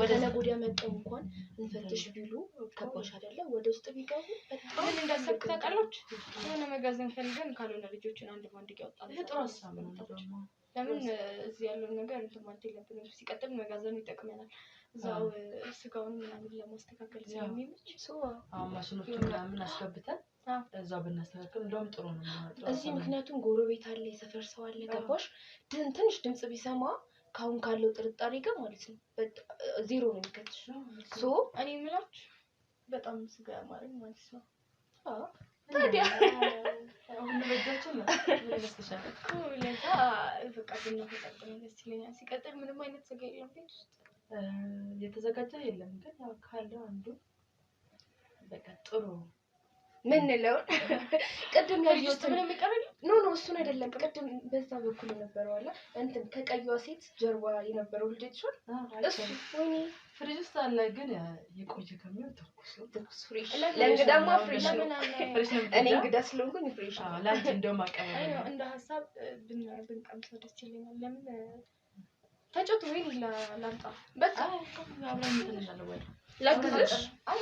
ወደ ለጎዲያ መጣው እንኳን እንፈትሽ ቢሉ ከባሽ አይደለ? ወደ ውስጥ ቢገቡ በጣም እንዳሰብኩ ታውቃላችሁ። የሆነ መጋዘን ፈልገን ካልሆነ ልጆችን አንድ ባንድ ያወጣል። ጥሩ ሀሳብ ነው ደግሞ ለምን እዚህ ያለው ነገር እንትን ማለት የለብንም። ሲቀጥል መጋዘኑ ይጠቅመናል። እዛው ስጋውን ምናምን ለማስተካከል ስለሚመች ማሽኖች ምናምን አስገብተን እዛው ብናስተካክል እንደውም ጥሩ ነው ማለት ነው። እዚህ ምክንያቱም ጎረቤት አለ፣ የሰፈር ሰው አለ። ገባሽ? ትንሽ ድምጽ ቢሰማ ካሁን ካለው ጥርጣሬ ጋር ማለት ነው ዜሮ ነው የሚከትሽ። እኔ የምላችሁ በጣም ስጋ ያማረኝ ማለት ነው። ታዲያ አሁን በእጃችን ነው ለስተሻለ ለዛ በቃ ብንፈጣጥም ደስ ይለኛል። ሲቀጥል ምንም አይነት ስጋ የለም ቤት ውስጥ የተዘጋጀ የለም። ግን ያው ካለው አንዱ በቃ ጥሩ ምን ነው ቅድም ያየሁት ምንም ይቀርል ኖ እሱን አይደለም። ቅድም በዛ በኩል የነበረው አለ እንትን ከቀይዋ ሴት ጀርባ የነበረው ልጅ ይችላል እሱ ወይኔ ፍሪጅ ውስጥ አለ። ግን የቆየ ከሚሆን ትኩስ ፍሬሽ ለእንግዳማ ፍሬሽ ነው። እኔ እንግዳ ስለሆንኩኝ ፍሬሽ ነው ላንቺ እንደውም አቀባበል ነው። እንደ ሀሳብ ብንቀምሰው ደስ ይለኛል። ለምን ተጨቱ ወይ ላምጣ በቃ አብረን እንትን ወይ ላግዝሽ? አይ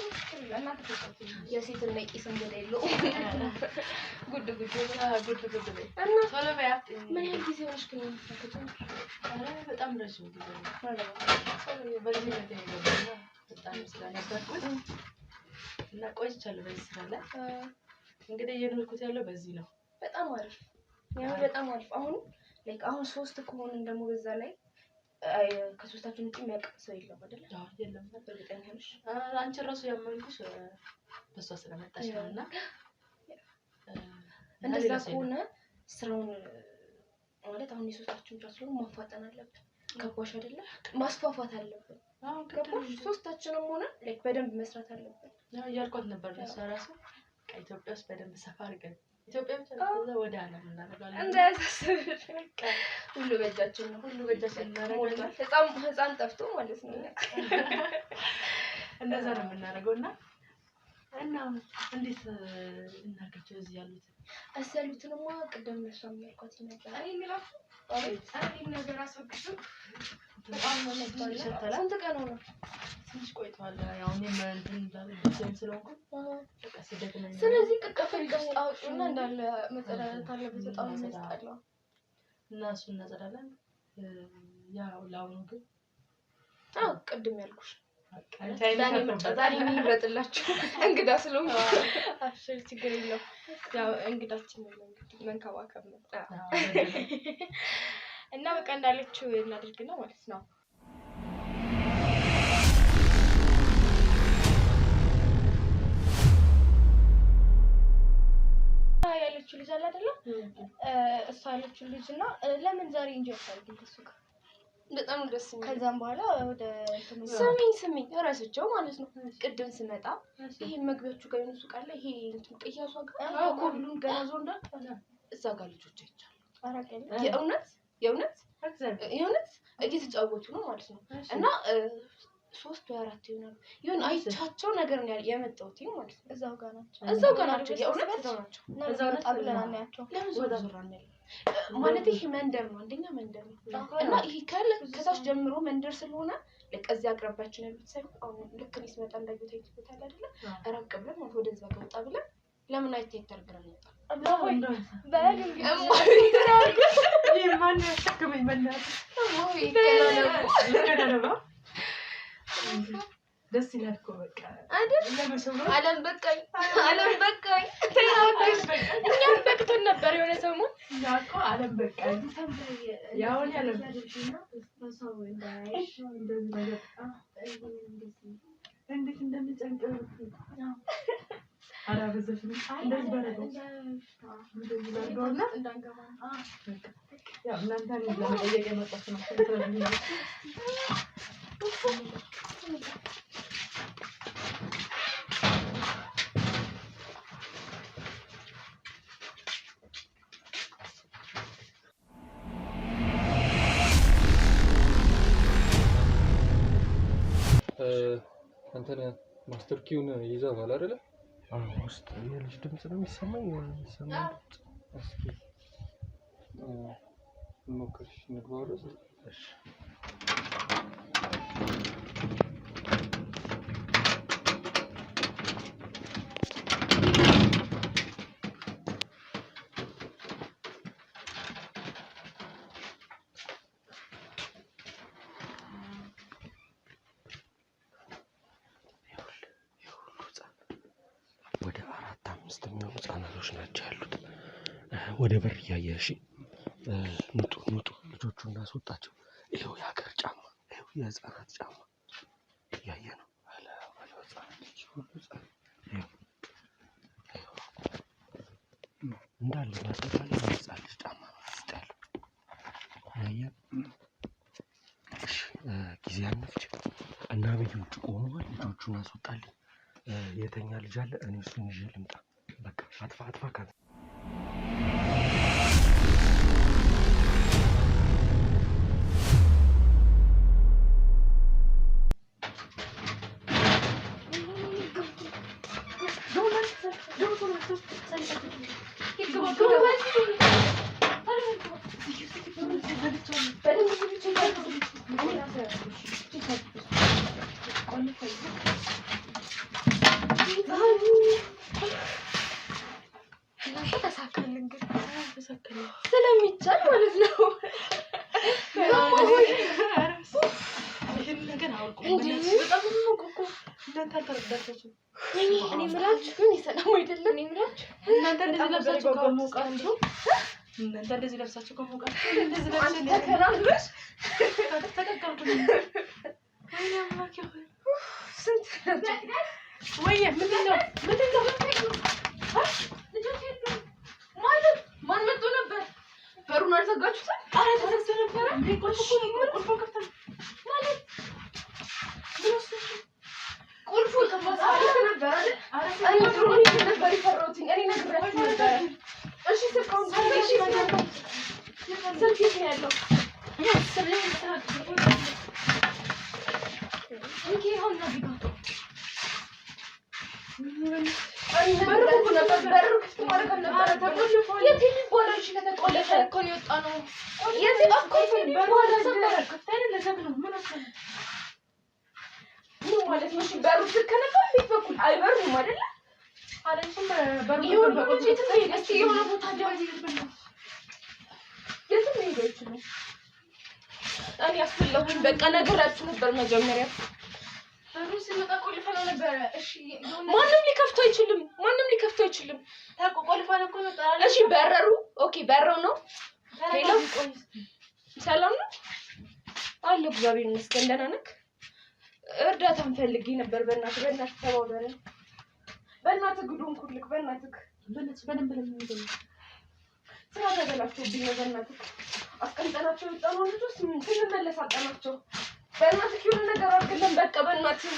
እናንተ ተጨቱ የሴትና የቄስ እንግዳ የለው ጉድ በይ እና ቶሎ በያ። ምን ያህል ጊዜ ሆነሽ ግን ተከተም? በጣም ረጅም ጊዜ ነው። በዚህ ነው የገባው በጣም ስለነበርኩት እና ቆይቻለሁ በዚህ ስራ ላይ። እንግዲህ እየኖርኩት ያለው በዚህ ነው። በጣም አሪፍ ያው በጣም አሪፍ። አሁን ሶስት ከሆነን ደግሞ በዛ ላይ ከሶስታችን ውጪ የሚያውቅ ሰው የለም አይደል? አዎ የለም። እርግጠኛ ነሽ? አንቺ ራሱ ያመንኩሽ በሷ ስለመጣሽ ነውና እንደዛ ከሆነ ስራውን ማለት አሁን የሶስታችን ብቻ ስለሆነ ማፋጠን አለብን። ገባሽ አይደለ? ማስፋፋት አለብን። አዎ ገባሽ? ሶስታችንም ሆነ በደንብ መስራት አለብን። ያው ያልኳት ነበር ለሷ ራሱ ከኢትዮጵያ ውስጥ በደንብ ሰፋ አድርገን ኢትዮጵያ ብቻ ወደ ዓለም እናደርጋለን። እንዳያሳስብሽ ሁሉ በእጃችን ነው። ሁሉ በእጃችን እናደርጋለን። ህፃን ጠፍቶ ማለት ነው። እንደዛ ነው የምናደርገውና እና እንዴት እናርጋቸው እዚህ ያሉት አሰሉትንማ ቅድም እሷም ያልኳት ነበር። እኔ የሚላችሁ እኔ ነገር አስወግዱ በጣም ነው ነበር። ስንት ቀን ሆነ? ትንሽ ቆይቷል። ያው እኔም እንትን እንዳልኩኝ ስለሆንኩ በቃ ሲደግመኝ ስለዚህ ቅቀፈል ውስጥ አውጡና እንዳለ መጸዳዳት አለበት። በጣም የሚያስጠላው እና እሱን እናጸዳለን። ያው ላውኑ ግን ቅድም ያልኩሽ ዛሬ የሚረጥላችሁ እንግዳ ስለሆነ አሽር ችግር የለውም። ያው እንግዳችን መንከባከብ ነው እና በቃ እንዳለችው እናድርግና ማለት ነው። ያለችው ልጅ አለ አይደለ? እሷ ያለችው ልጅ እና ለምን ዛሬ እንጂ አታርግም ከሱ ጋር በጣም ደስ የሚል ከዛም በኋላ ወደ ስሚኝ እራሳቸው ማለት ነው። ቅድም ስመጣ ይሄ መግቢያችሁ ጋር የነሱ ቃል ይሄ እንትን ቅያሷ ጋር ኮሉን ገና ዞንዳ እዛ ጋር ልጆች አይቻሉ። አራቀኝ የእውነት እየተጫወቱ ነው ማለት ነው። እና 3 ወይ 4 ይሆናሉ። ይሁን አይቻቸው ነገር ነው የመጣሁት ማለት ነው። እዛው ጋር ናቸው የእውነት እዛው ናቸው። እዛው ብለን አናያቸው። ለምን ዞር አንል ማለት ይሄ መንደር ነው። አንደኛ መንደር ነው እና ይሄ ከታች ጀምሮ መንደር ስለሆነ ለቀዚህ አቅራቢያችን ያሉት ሳይሆን አሁን ልክ ነው ሲመጣ እንዳይወጣ ይተውታል አይደለ? ራቅ ብለን ማለት ወደዛ ጋር ወጣ ብለን ለምን አይተይተር ብለን ወጣ አባይ ባል ማን ያስከመኝ መናት ደስ ይላል እኮ በቃ አይደል? አለም በቃኝ እኛም በቅቶን ነበር የሆነ ሰሞን ያቆ አለም በቃኝ ያው ያለም እንዴት እንደምጨንቀው አራበዘሽ እንደዚህ ባረጋው እንደዚህ ባረጋውና እንዳንገባ ያው እናንተ ለመጠየቅ የመጣችሁ ነው። አንተን ማስተር ኪውን ይዘዋል አይደለ? ውስጥ የልጅ ድምጽ ነው የሚሰማኝ እስኪ ሞክርሽ ንግባው ድረስ እሺ ወደ 4-5 የሚሆኑ ህጻናቶች ናቸው ያሉት። ወደ በር እያየሽ ንጡ ልጆቹ እናስወጣቸው። ይኸው የሀገር ጫማ፣ ይኸው የህፃናት ጫማ እያየ ነው አለ ህፃናት ሁሉ እንዳለ ማጠቃለያ የህፃን ልጅ ጫማ ነው ውስጥ ያለው እያየ ጊዜ አንፍጅ እና ቤት ውጭ ቆመዋል። ልጆቹን አስወጣልኝ። የተኛ ልጅ አለ። እኔ እሱን ይዤ ልምጣ። በቃ አጥፋ ካለ ስለሚቻል ማለት ነው። እኔ የምላችሁ ግን የሰላም አይደለም። እኔ የምላችሁ እናንተ እንደዚህ ለብሳችሁ ከሞቃችሁ እንደዚህ ለብሳችሁ ከሞቃችሁ እንደዚህ ለብሳችሁ ተከራልበሽ ተቀቀልኩኝ። አይ አምላኬ ስንት ወይ ምንድነው ማለት ማን መጥቶ ነበር? በሩን አልዘጋችሁትም? ኧረ ተዘግቶ ነበር እንዴ? ቁልፉ ከፍተን ማለት ቁልፉ ተፈሳሪ ነበር አይደል? እኔ ድሮኝ ነበር የፈራሁት። እኔ ነግሬያችሁ ነበር። እሺ ስልካውን ታዲያ ማለት ስልክ የት ነው ያለው? እንኪ ይኸውና እዚህ ጋር እኔ በረኩ ነበር በሩ ክፍት ማድረግ አልነበረብንም። የት ይባላል? እሺ ከተቆለፈ እኮ ነው የወጣ ነው። የት አቆይቶ በሩ ተሰበረ። ክፍት አይደል ለዘግ ነው። ምን አሰለ ምን ማለት ነው? እሺ በሩ ከነበር ፊት በኩል አይበሩም አይደለ? አይደለም በሩ ይሁን በቁጭ ትሄድ እስቲ የሆነ ቦታ ጃዚ ይብልና የት ነው ይገጭ ነው። እኔ አስፈለጉኝ በቃ ነገራችሁ ነበር መጀመሪያ በሩን ሲመጣ ቆልፈው ነበር። እሺ ማንም ሊከፍተው አይችልም። ማንም ሊከፍተው አይችልም። ቆልፈው እኮ ነው ጣራ። እሺ በረሩ። ኦኬ በረው ነው። ሄሎ ሰላም ነው አለ። እግዚአብሔር ይመስገን ደህና ነህ? እርዳታን ፈልጌ ነበር። በእናትህ ተባበረን። በእናትህ ግዱን ኩልክ በእናትህ በደንብ ለምን ስራ ተበላሽቶብኝ ነው። በእናትህ አስቀምጠናቸው የወጣነው ልጆች ስንመለስ አጣናቸው። በእናትህ የሆነ ነገር አድርግልን በቃ በእናትህ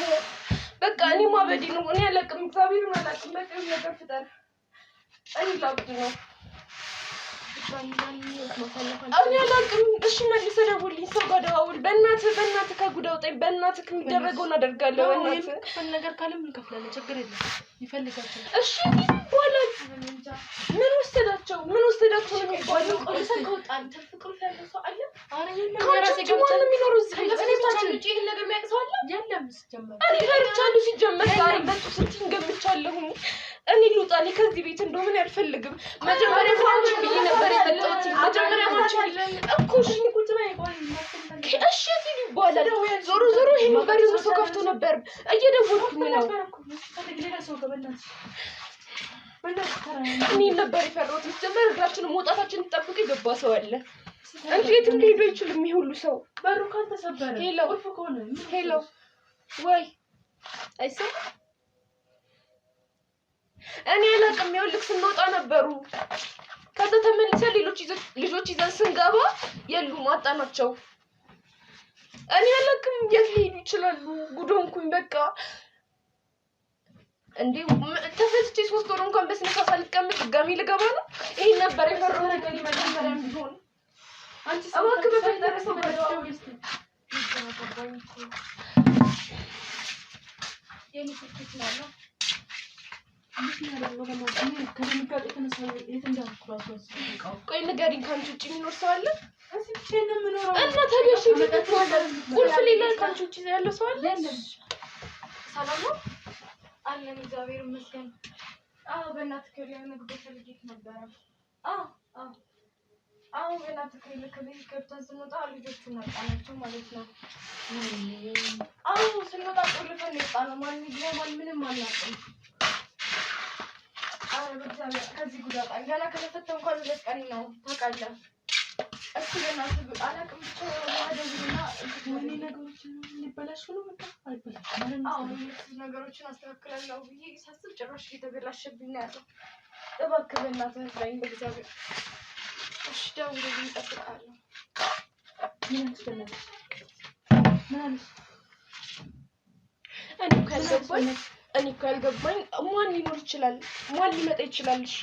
በቃ እኔ ማበዴ ነው። እኔ አላውቅም፣ እግዚአብሔርን አላውቅም። በቃ የሆነ ነገር ፍጠር። እኔ ላብድ ነው እኔ አላውቅም። እሺ መልሰህ ደውልልኝ፣ ሰው ጋር ደዋውል። በእናትህ ከጉድ አውጣኝ። በእናትህ የሚደረገውን አደርጋለሁ። በእናትህ ክፍል ነገር ካለም እንከፍላለን፣ ችግር የለም። ይፈልጋቸው እሺ ይባላል። ምን ወሰዳቸው ነው የሚባለው? ቆልፈን ከወጣን ትርፍ ቁልፍ ያለው ሰው አለ? አረ የለም። የራሴ ገብቼ ነው የሚኖረው እዚህ ቤት። እኔ ብቻ ልጅ ይሄን ነገር የሚያውቅ ሰው አለ? የለም። ሲጀመር እኔ ፈርቻለሁ። ሲጀመር ዛሬ መጡ ስትኝ ገምቻለሁ። እኔ ልውጣ። እኔ ከዚህ ቤት እንደው ምን ያልፈልግም። መጀመሪያ ማንቺ ብዬ ነበር የመጣሁት። መጀመሪያ ማንቺ እኮ እሺ ቁጭ በይ ቆይ እሺ ይባላል። ዞሮ ይሄን በር ሰው ከፍቶ ነበር። እየደወልኩኝ ነው። ሌላ ሰው ገበናት እኔ ነበር የፈራሁት። ሲጀመር እግራችንን መውጣታችንን ጠብቆ የገባ ሰው አለ እንጂ የትም ሊሄዱ አይችልም። ይሄ ሁሉ ሰው በሩ ካልተሰበረ ቁልፍ ከሆነ ሄሎ ወይ አይሰማም። እኔ አላውቅም። ይኸውልህ ስንወጣ ነበሩ። ከዛ ተመልሰን ልጆች ይዘን ስንገባ የሉም፣ አጣናቸው። እኔ አላውቅም የት ሊሄዱ ይችላሉ። ጉድ ሆንኩኝ በቃ እንዴ ተፈትቼ 3 ወር እንኳን በስነ ስርዓት ሳልቀመጥ ድጋሚ ልገባ ነው። ይሄን ነበር የፈራው ነገር መጀመሪያም ቢሆን አንቺ እባክህ በፈጠረ ሰው ጋር የኔ ፍቅር ነው ቆይ ንገሪኝ፣ ከአንቺ ውጭ የሚኖር ሰው አለ? እና ታዲያ እሺ ቁልፍ ሌላ ከአንቺ ውጭ ያለው ሰው አለ? ሰላም ነው አለን፣ እግዚአብሔር ይመስገን። በእናትህ ከሌላ ነገር ፈልጌት ነበረ። በእናትህ ከቤት ገብተን ስንወጣ ልጆቹን አጣናቸው ማለት ነው። ስንወጣ ቆልፈን የወጣነው ማን ይግባ ማን ምንም አናውቅም። በእግዚአብሔር ከዚህ ጉድ አውጣኝ። ገና ከተፈታ እንኳን 2 ቀን ነው ታውቃለህ። እስኪ በእናትህ አላውቅም ብቻ ማደግና ወይኔ ነገሮችን ሊበላሹ ነው። በቃ አይበላሽም። ነገሮችን አስተካክላለሁ ብዬ ሳስብ ጭራሽ እየተበላሸብኝ ነው ያለው። እባክህ በእናትህ እርዳኝ በእግዚአብሔር። እሺ ደውልልኝ፣ እጠብቅሃለሁ። ምን አስፈለገ? ምን አለሽ? እኔ እኮ ያልገባኝ ማን ሊኖር ይችላል? ማን ሊመጣ ይችላል? እሺ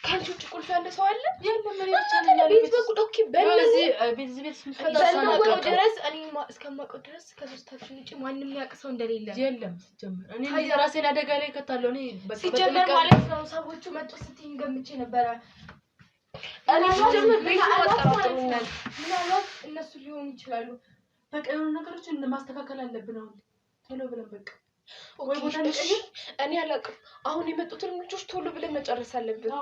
ከአንቺ ውጭ ቁልፍ ያለ ሰው አለ? ቤት በኩል ኦኬ። በእነዚህ ድረስ እኔ እስከማውቀው ድረስ ከሶስታችን ውጭ ማንም ሊያውቅ ሰው እንደሌለ የለም። ሲጀመር እኔ ራሴን አደጋ ላይ ከታለሁ። እኔ ሲጀመር ማለት ነው ሰዎቹ መጡ ስትይኝ ገምቼ ነበረ። እኔ ሲጀመር ቤት አጠራጥሩኛል። ምናልባት እነሱ ሊሆኑ ይችላሉ። በቃ የሆኑ ነገሮችን ማስተካከል አለብን አሁን ቶሎ ብለን በቃ ወይ ቦታ ልቀይር። እኔ አላውቅም። አሁን የመጡትን ልጆች ቶሎ ብለን መጨረስ አለብን።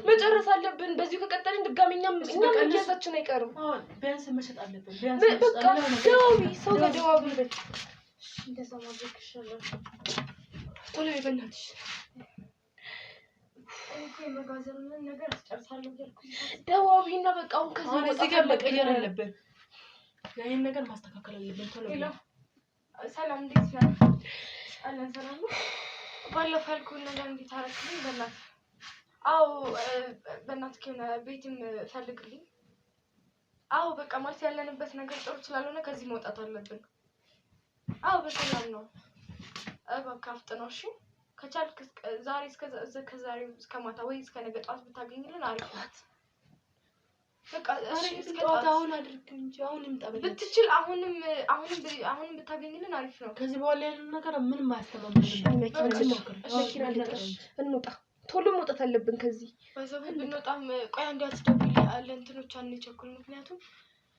መጨረስ አለብን። በዚሁ ከቀጠልን ድጋሚ እኛም እያዛችን አይቀርም። ቢያንስ መሸጥ አለብን። ቢያንስ በቃ ደዋዊ ሰው ጋር ደዋዊ በቃ እንደዛ ማድረግ ይሻላል። ቶሎ በእናትሽ እኮ የመጋዘኑን ነገር አስጨርሳለሁ እያልኩኝ ደዋዊና በቃ አሁን ከዚህ እዚህ ጋር መቀየር አለብን። ያንን ነገር ማስተካከል አለብን ቶሎ ብለን። ሰላም እንዴት ነህ? አለን ሰላም ነው። ባለፈው ያልኩህን ነገር እንዴት አደረግልኝ? በእናትህ በእናትህ የሆነ ቤትም ፈልግልኝ። በቃ ማለት ያለንበት ነገር ጥሩ ስላልሆነ ከዚህ መውጣት አለብን። በሰላም ነው። እባክህ አፍጥነው እሺ። ከቻልክ ዛሬ ከዛሬ እስከ ማታ ወይ እስከ ነገ ጠዋት ብታገኝልን አሪፍ ናት። በቃ ጠዋት አሁን አድርግ እንጂ አሁን ይምጣ ብትችል አሁንም ብታገኝልን አሪፍ ነው። ከዚህ በኋላ ያለው ነገር ምንም አያስተማምንም። መኪና ልጥራሽ እንውጣ። ቶሎ መውጣት አለብን ከዚህ። በዛው ብንወጣም ቆይ አንዴ አትደውል አለ እንትኖች አንቸኩል። ምክንያቱም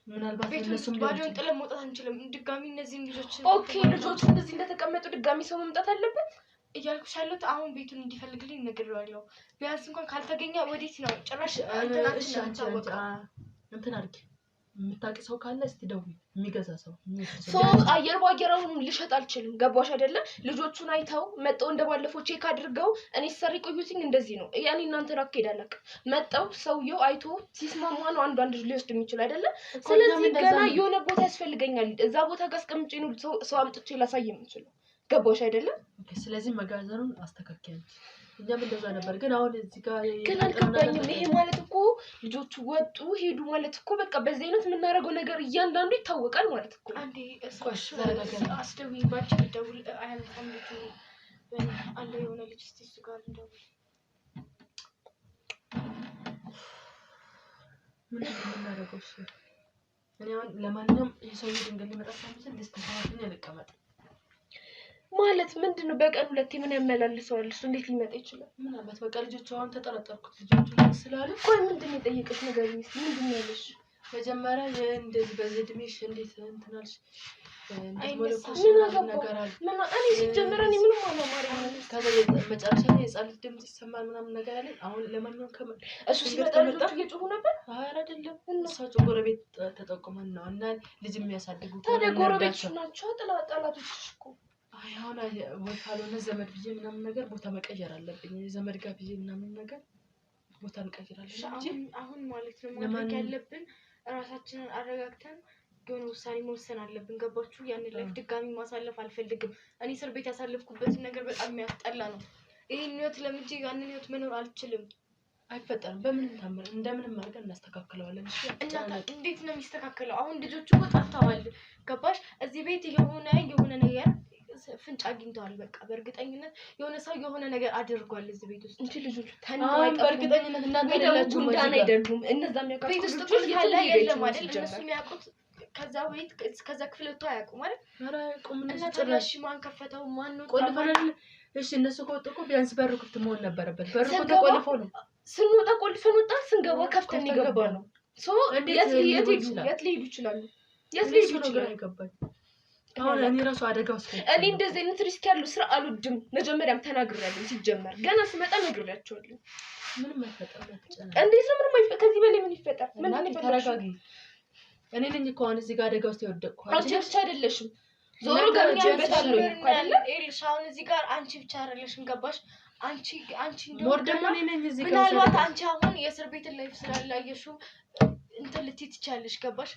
ምናልባት እነሱም ባዶን ጥለን መውጣት አንችልም። ድጋሚ እነዚህን ልጆች ኦኬ ልጆቹ እንደዚህ እንደተቀመጡ ድጋሚ ሰው መምጣት አለበት እያልኩሽ ያለሁት አሁን ቤቱን እንዲፈልግልኝ ነግሬዋለሁ። ቢያንስ እንኳን ካልተገኘ ወዴት ነው ጭራሽ እንትን አድርጊ። የምታውቂ ሰው ካለ እስቲ ደውዪ። የሚገዛ ሰው አየር ባየራውን ልሸጥ አልችልም። ገባሽ አይደለ? ልጆቹን አይተው መጣው እንደባለፈው ቼክ አድርገው እኔ ሰሪ ቆዩትኝ እንደዚህ ነው ያኔ እናንተ ራክ ሄዳለክ መጣው ሰውየው አይቶ ሲስማማ ነው አንድ ሊወስድ የሚችል አይደለ? ስለዚህ ገና የሆነ ቦታ ያስፈልገኛል። እዛ ቦታ ጋር አስቀምጬ ነው ሰው አምጥቼ ላሳይ የምችለው። ገባሽ አይደለ? ኦኬ ስለዚህ መጋዘኑን አስተካክያለሁ። እኛም እንደዛ ነበር ግን አሁን እዚህ ጋር ግን አልገባኝም። ይሄ ማለት እኮ ልጆቹ ወጡ ሄዱ ማለት እኮ በቃ በዚህ አይነት የምናደርገው ነገር እያንዳንዱ ይታወቃል ማለት እኮ። አንዴ አስደውይ ባጭ ደውል አያልኩም ልጁ አለ የሆነ ልጅ እስቲ እሱ ጋር እንደውል ምን እናደርገው እሺ። እኔ አሁን ለማንኛውም የሰው ድንገት ሊመጣ ሳይመስል ደስተኛ ልቀመጥ ማለት ምንድነው? በቀን ሁለቴ ምን ያመላልሰዋል? እሱ እንዴት ሊመጣ ይችላል? ምናልባት በቃ ልጆቹ አሁን ተጠረጠርኩት ልጆቹ ስላሉ ቆይ ምንድነው የጠየቀሽ ነገር? ምንድነው ያለሽ? መጀመሪያ እንደዚህ በዚህ እድሜሽ እንዴት እንትን አልሽ? እኔ ሲጀመር እኔ ምንም አላማረኝም። ከዛ መጨረሻ ላይ የህፃን ልጅ ድምፅ ይሰማል ምናምን ነገር አለኝ። አሁን ለማንኛውም እሱ ሲመጣ ልጆቹ እየጮሁ ነበር። ኧረ አይደለም እነሳቸው ጎረቤት ተጠቁመን ነው እና ልጅ የሚያሳድጉ ታዲያ ጎረቤቶች ናቸው ጠላቶችሽ እኮ። አሁን ወይ ካልሆነ ዘመድ ብዬ ምናምን ነገር ቦታ መቀየር አለብኝ። ዘመድ ጋር ብዬ ምናምን ነገር ቦታ እንቀይራለን እንጂ አሁን ማለት ነው ማድረግ ያለብን ራሳችንን አረጋግተን የሆነ ውሳኔ መወሰን አለብን። ገባችሁ? ያንን ላይፍ ድጋሚ ማሳለፍ አልፈልግም። እኔ እስር ቤት ያሳለፍኩበትን ነገር በጣም የሚያስጠላ ነው። ይሄን ህይወት ለምጄ ያንን ህይወት መኖር አልችልም። አይፈጠርም። በምንም ታምር እንደምንም አድርገን እናስተካክለዋለን። እሺ እንዴት ነው የሚስተካከለው? አሁን ልጆቹ እኮ ጠፍተዋል። ገባሽ? እዚህ ቤት የሆነ ነገር ፍንጭ አግኝተዋል። በቃ በእርግጠኝነት የሆነ ሰው የሆነ ነገር አድርጓል እዚህ ቤት ውስጥ እንጂ ልጆቹ በእርግጠኝነት እናንተ አይደላችሁ ጉንዳን አይደሉም። እነዛ የሚያውቁት ቤት ውስጥ እኮ ያለ የለም አይደል? እነሱ የሚያውቁት ከዛ ቤት ከዛ ክፍል ወጥቶ አያውቁም አይደል? ኧረ አያውቁም። እና ጭራሽ ማን ከፈተው ማን ነው ቆልፈናል? እሺ እነሱ ከወጡ እኮ ቢያንስ በሩ ክፍት መሆን ነበረበት። በሩ እኮ ተቆልፎ ነው። ስንወጣ ቆልፈን ወጣን፣ ስንገባ ከፍተን የገባ ነው። ሶ የት ሊሄዱ ይችላሉ? የት ሊሄዱ ይችላሉ? አይገባኝ። አሁን እኔ ራሱ አደጋ ውስጥ እኔ እንደዚህ አይነት ሪስክ ያለው ስራ አልወድም። መጀመሪያም ተናግሬያለሁ። ሲጀመር ገና ስመጣ ነግሬያቸዋለሁ። ምንም አይፈጠርም። እንዴት ነው ምንም አይፈጠር? ከዚህ በላይ ምን ይፈጠር? ምን ተረጋጊ። እኔ ነኝ እኮ አሁን እዚህ ጋር አደጋ ውስጥ የወደቅኩ። አንቺ ብቻ አይደለሽም። ዞሮ ገብኛበታለሁ እኮ አይደለ? ኤልሽ አሁን እዚህ ጋር አንቺ ብቻ አይደለሽም። ገባሽ? አንቺ ሞር ደግሞ እኔ ነኝ እዚህ ጋር። ምናልባት አንቺ አሁን የእስር ቤት ላይፍ ስላላየሽው እንትን ልትይ ትችያለሽ። ገባሽ?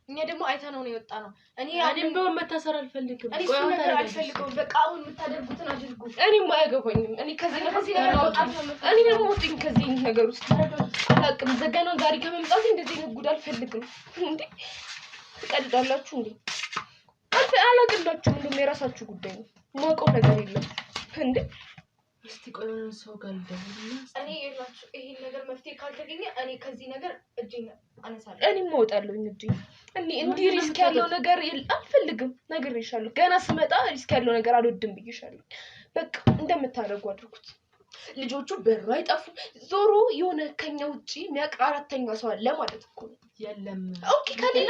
እኛ ደግሞ አይተነው ነው የወጣ ነው። እኔም ቢሆን መታሰር አልፈልግም። እኔ እሱን ነገር አልፈልገውም። በቃ አሁን የምታደርጉትን አድርጉ። እኔም አያገባኝም። እኔ ከዚህ ነገር እኔ ደግሞ ወጥኝ ከዚህ ነገር ውስጥ አላውቅም። ዘገና ዛሬ ከመምጣት እንደዚህ አይነት ጉድ አልፈልግም። እንዴ ትቀልዳላችሁ እንዴ? አላቅላችሁም። እንደውም የራሳችሁ ጉዳይ ነው። የማውቀው ነገር የለም እንዴ። እስቲ ቆይ ሰው ጋር ልደውልና እኔ ይላችሁ ይሄን ነገር መፍትሄ ካልተገኘ እኔ ከዚህ ነገር እጄን አነሳለሁ። እኔም እወጣለሁ እኔ እንዲህ ሪስክ ያለው ነገር አልፈልግም። ነግሬሻለሁ። ገና ስመጣ ሪስክ ያለው ነገር አልወድም ብዬሻለሁ። በቃ እንደምታደርጉ አድርጉት። ልጆቹ በሩ አይጠፉ። ዞሮ የሆነ ከኛ ውጪ የሚያውቅ አራተኛ ሰው አለ ማለት እኮ ነው። የለም ኦኬ ከሌለ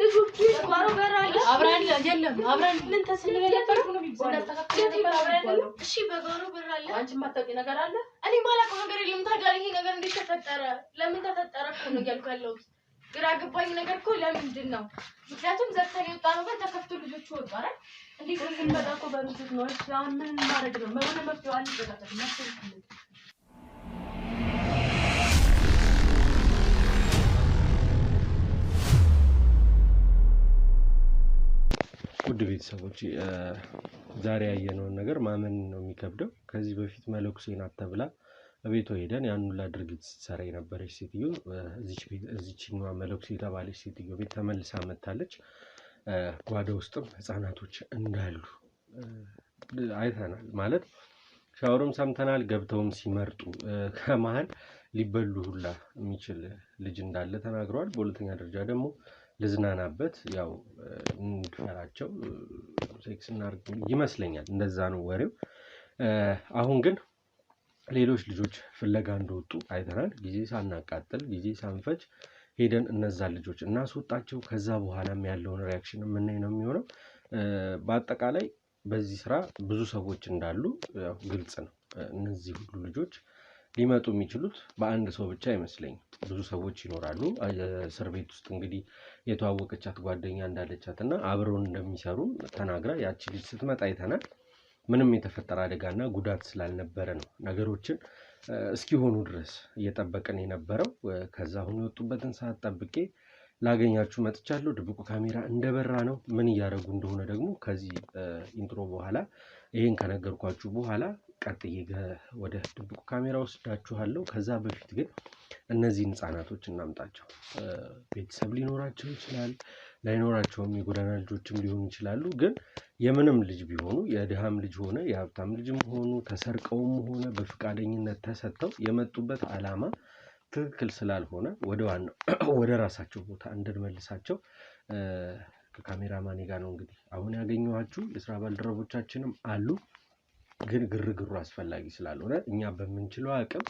ልጆቹ ባሮ በራለ አብራን የለም አብራን ምን ተስልለ ነበር ነው የሚባለው። እሺ በጋሮ በራለ አንቺ ማታውቂ ነገር አለ? እኔ ማላውቀው ነገር የለም። ታዲያ ይሄ ነገር እንዴት ተፈጠረ? ለምን ተፈጠረ እኮ ነው እያልኩ ያለሁት። ግራ ገባኝ ነገር እኮ ለምንድን ነው? ምክንያቱም ዘግተን የወጣ ነው ጋር ተከፍቶ ልጆቹ ወጡ አይደል? እንዴት ስንመጣ እኮ በሩት ነው። እሺ አሁን ምን ማድረግ ነው? ምን መፍትሄው አለ? ተከታተል መፍትሄው ውድ ቤተሰቦች ዛሬ ያየነውን ነገር ማመን ነው የሚከብደው። ከዚህ በፊት መለኩሴ ናት ተብላ ቤቷ ሄደን ያን ሁላ ድርጊት ስትሰራ የነበረች ሴትዮ እዚችኛዋ መለኩሴ የተባለች ሴትዮ ቤት ተመልሳ መታለች። ጓዳ ውስጥም ህፃናቶች እንዳሉ አይተናል። ማለት ሻወርም ሰምተናል። ገብተውም ሲመርጡ ከመሀል ሊበሉ ሁላ የሚችል ልጅ እንዳለ ተናግረዋል። በሁለተኛ ደረጃ ደግሞ ልዝናናበት ያው እንድፈራቸው ሴክስ እናድርግ ይመስለኛል፣ እንደዛ ነው ወሬው። አሁን ግን ሌሎች ልጆች ፍለጋ እንደወጡ አይተናል። ጊዜ ሳናቃጥል ጊዜ ሳንፈጅ ሄደን እነዛ ልጆች እናስወጣቸው። ከዛ በኋላም ያለውን ሪያክሽን የምናይ ነው የሚሆነው። በአጠቃላይ በዚህ ስራ ብዙ ሰዎች እንዳሉ ያው ግልጽ ነው። እነዚህ ሁሉ ልጆች ሊመጡ የሚችሉት በአንድ ሰው ብቻ አይመስለኝም። ብዙ ሰዎች ይኖራሉ። እስር ቤት ውስጥ እንግዲህ የተዋወቀቻት ጓደኛ እንዳለቻት እና አብረውን እንደሚሰሩ ተናግራ ያቺ ልጅ ስትመጣ አይተናል። ምንም የተፈጠረ አደጋና ጉዳት ስላልነበረ ነው ነገሮችን እስኪሆኑ ድረስ እየጠበቅን የነበረው። ከዛ አሁን የወጡበትን ሰዓት ጠብቄ ላገኛችሁ መጥቻለሁ። ድብቁ ካሜራ እንደበራ ነው። ምን እያደረጉ እንደሆነ ደግሞ ከዚህ ኢንትሮ በኋላ ይሄን ከነገርኳችሁ በኋላ ቀጥዬ ወደ ድብቁ ካሜራ ወስዳችኋለሁ። ከዛ በፊት ግን እነዚህን ህፃናቶች እናምጣቸው። ቤተሰብ ሊኖራቸው ይችላል፣ ላይኖራቸውም የጎዳና ልጆችም ሊሆኑ ይችላሉ። ግን የምንም ልጅ ቢሆኑ የድሃም ልጅ ሆነ የሀብታም ልጅም ሆኑ ተሰርቀውም ሆነ በፍቃደኝነት ተሰጥተው የመጡበት ዓላማ ትክክል ስላልሆነ ወደ ዋናው ወደ ራሳቸው ቦታ እንድንመልሳቸው ከካሜራማኔ ጋር ነው እንግዲህ አሁን ያገኘኋችሁ። የስራ ባልደረቦቻችንም አሉ። ግን ግርግሩ አስፈላጊ ስላልሆነ እኛ በምንችለው አቅም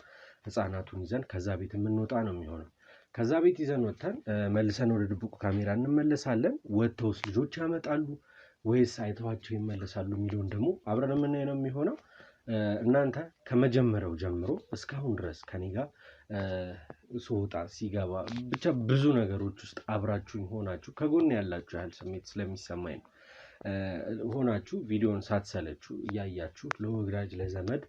ህፃናቱን ይዘን ከዛ ቤት የምንወጣ ነው የሚሆነው። ከዛ ቤት ይዘን ወጥተን መልሰን ወደ ድብቁ ካሜራ እንመለሳለን። ወጥተውስ ልጆች ያመጣሉ ወይስ አይተዋቸው ይመለሳሉ የሚለውን ደግሞ አብረን የምናየው ነው የሚሆነው። እናንተ ከመጀመሪያው ጀምሮ እስካሁን ድረስ ከኔ ጋር ስወጣ ሲገባ ብቻ ብዙ ነገሮች ውስጥ አብራችሁኝ ሆናችሁ ከጎን ያላችሁ ያህል ስሜት ስለሚሰማኝ ነው ሆናችሁ ቪዲዮን ሳትሰለችሁ እያያችሁ ለወዳጅ ለዘመድ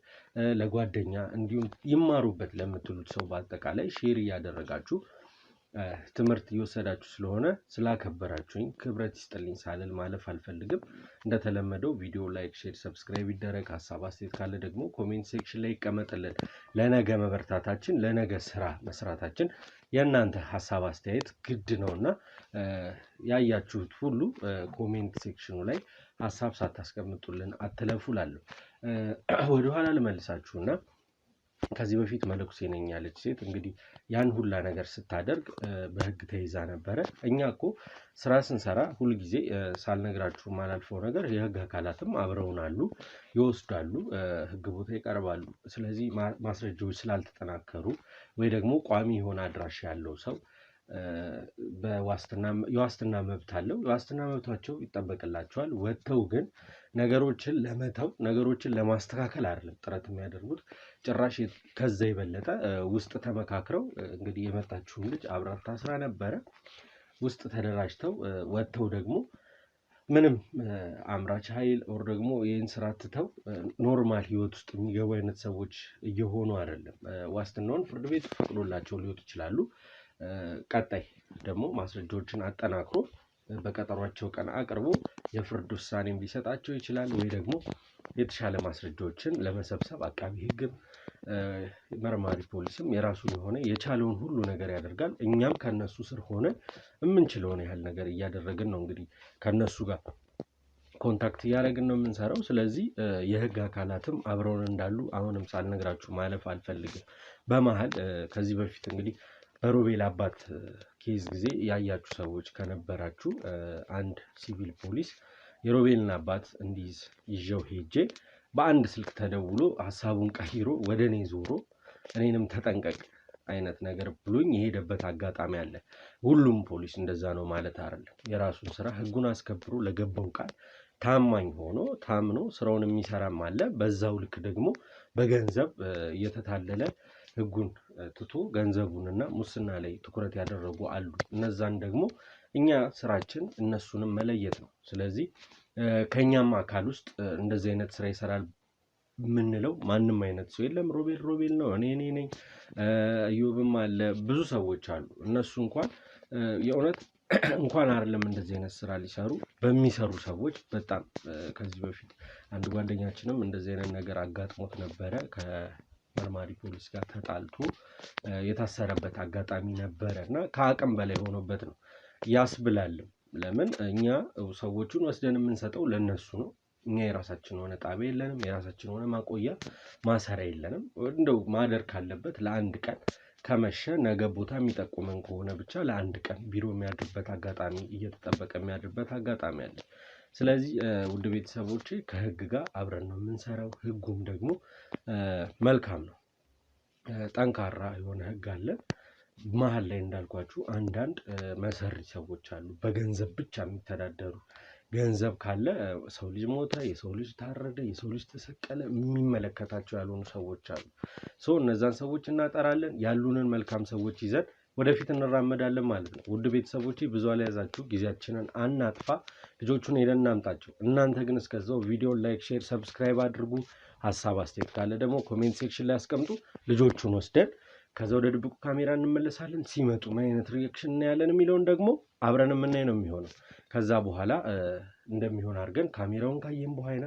ለጓደኛ እንዲሁም ይማሩበት ለምትሉት ሰው በአጠቃላይ ሼር እያደረጋችሁ ትምህርት እየወሰዳችሁ ስለሆነ ስላከበራችሁኝ ክብረት ይስጥልኝ ሳልል ማለፍ አልፈልግም። እንደተለመደው ቪዲዮ ላይክ፣ ሼር፣ ሰብስክራይብ ይደረግ። ሀሳብ አስተያየት ካለ ደግሞ ኮሜንት ሴክሽን ላይ ይቀመጥልን። ለነገ መበርታታችን ለነገ ስራ መስራታችን የእናንተ ሀሳብ አስተያየት ግድ ነውና ያያችሁት ሁሉ ኮሜንት ሴክሽኑ ላይ ሀሳብ ሳታስቀምጡልን አትለፉላለሁ። ወደኋላ ልመልሳችሁና ከዚህ በፊት መለኩሴ ነኝ ያለች ሴት እንግዲህ ያን ሁላ ነገር ስታደርግ በህግ ተይዛ ነበረ። እኛ እኮ ስራ ስንሰራ ሁሉ ጊዜ ሳልነግራችሁ ማላልፈው ነገር የህግ አካላትም አብረውን አሉ፣ ይወስዳሉ፣ ህግ ቦታ ይቀርባሉ። ስለዚህ ማስረጃዎች ስላልተጠናከሩ ወይ ደግሞ ቋሚ የሆነ አድራሻ ያለው ሰው የዋስትና መብት አለው። የዋስትና መብታቸው ይጠበቅላቸዋል። ወጥተው ግን ነገሮችን ለመተው ነገሮችን ለማስተካከል አይደለም ጥረት የሚያደርጉት። ጭራሽ ከዛ የበለጠ ውስጥ ተመካክረው እንግዲህ የመጣችውን ልጅ አብራር ታስራ ነበረ። ውስጥ ተደራጅተው ወጥተው ደግሞ ምንም አምራች ኃይል ኦር ደግሞ ይህን ስራ ትተው ኖርማል ህይወት ውስጥ የሚገቡ አይነት ሰዎች እየሆኑ አይደለም። ዋስትናውን ፍርድ ቤት ፈቅዶላቸው ሊወጡ ይችላሉ። ቀጣይ ደግሞ ማስረጃዎችን አጠናክሮ በቀጠሯቸው ቀን አቅርቦ የፍርድ ውሳኔም ሊሰጣቸው ይችላል። ወይ ደግሞ የተሻለ ማስረጃዎችን ለመሰብሰብ አቃቢ ህግም መርማሪ ፖሊስም የራሱን የሆነ የቻለውን ሁሉ ነገር ያደርጋል። እኛም ከነሱ ስር ሆነን የምንችለውን ያህል ነገር እያደረግን ነው እንግዲህ ከነሱ ጋር ኮንታክት እያደረግን ነው የምንሰራው። ስለዚህ የህግ አካላትም አብረውን እንዳሉ አሁንም ሳልነግራችሁ ማለፍ አልፈልግም። በመሀል ከዚህ በፊት እንግዲህ በሮቤል አባት ኬዝ ጊዜ ያያችሁ ሰዎች ከነበራችሁ አንድ ሲቪል ፖሊስ የሮቤልን አባት እንዲይዝ ይዤው ሄጄ በአንድ ስልክ ተደውሎ ሀሳቡን ቀይሮ ወደ እኔ ዞሮ እኔንም ተጠንቀቅ አይነት ነገር ብሎኝ የሄደበት አጋጣሚ አለ። ሁሉም ፖሊስ እንደዛ ነው ማለት አይደለም። የራሱን ስራ ህጉን አስከብሮ ለገባው ቃል ታማኝ ሆኖ ታምኖ ስራውን የሚሰራም አለ። በዛው ልክ ደግሞ በገንዘብ እየተታለለ ህጉን ትቶ ገንዘቡንና ሙስና ላይ ትኩረት ያደረጉ አሉ። እነዛን ደግሞ እኛ ስራችን እነሱንም መለየት ነው። ስለዚህ ከኛም አካል ውስጥ እንደዚህ አይነት ስራ ይሰራል ምንለው ማንም አይነት ሰው የለም። ሮቤል ነው፣ እኔ ነኝ፣ እዮብም አለ፣ ብዙ ሰዎች አሉ። እነሱ እንኳን የእውነት እንኳን አይደለም እንደዚህ አይነት ስራ ሊሰሩ በሚሰሩ ሰዎች በጣም ከዚህ በፊት አንድ ጓደኛችንም እንደዚህ አይነት ነገር አጋጥሞት ነበረ። ከመርማሪ ፖሊስ ጋር ተጣልቶ የታሰረበት አጋጣሚ ነበረ እና ከአቅም በላይ ሆኖበት ነው ያስብላልም። ለምን እኛ ሰዎቹን ወስደን የምንሰጠው ለነሱ ነው። እኛ የራሳችን ሆነ ጣቢያ የለንም፣ የራሳችን ሆነ ማቆያ ማሰሪያ የለንም። እንደው ማደር ካለበት ለአንድ ቀን ከመሸ ነገ ቦታ የሚጠቁመን ከሆነ ብቻ ለአንድ ቀን ቢሮ የሚያድርበት አጋጣሚ እየተጠበቀ የሚያድርበት አጋጣሚ አለ። ስለዚህ ውድ ቤተሰቦቼ ከህግ ጋር አብረን ነው የምንሰራው። ህጉም ደግሞ መልካም ነው። ጠንካራ የሆነ ህግ አለ። መሀል ላይ እንዳልኳችሁ አንዳንድ መሰሪ ሰዎች አሉ፣ በገንዘብ ብቻ የሚተዳደሩ። ገንዘብ ካለ ሰው ልጅ ሞተ፣ የሰው ልጅ ታረደ፣ የሰው ልጅ ተሰቀለ የሚመለከታቸው ያልሆኑ ሰዎች አሉ። እነዛን ሰዎች እናጠራለን። ያሉንን መልካም ሰዎች ይዘን ወደፊት እንራመዳለን ማለት ነው። ውድ ቤተሰቦቼ ብዙ አልያዛችሁ፣ ጊዜያችንን አናጥፋ። ልጆቹን ሄደን እናምጣቸው። እናንተ ግን እስከዛው ቪዲዮን ላይክ፣ ሼር፣ ሰብስክራይብ አድርጉ። ሀሳብ አስተያየት ካለ ደግሞ ኮሜንት ሴክሽን ላይ አስቀምጡ። ልጆቹን ወስደን ከዛ ወደ ድብቁ ካሜራ እንመለሳለን። ሲመጡ ምን አይነት ሪአክሽን እናያለን የሚለውን ደግሞ አብረን የምናይ ነው የሚሆነው። ከዛ በኋላ እንደሚሆን አድርገን ካሜራውን ካየን በኋላ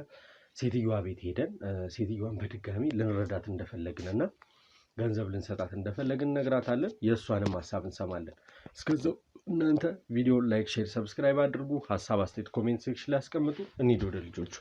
ሴትዮዋ ቤት ሄደን ሴትዮዋን በድጋሚ ልንረዳት እንደፈለግንና ገንዘብ ልንሰጣት እንደፈለግን ነግራታለን። የእሷንም ሀሳብ እንሰማለን። እስከዛው እናንተ ቪዲዮ ላይክ፣ ሼር፣ ሰብስክራይብ አድርጉ። ሀሳብ አስተያየት ኮሜንት ሴክሽን ላይ አስቀምጡ። እንሂድ ወደ ልጆቹ።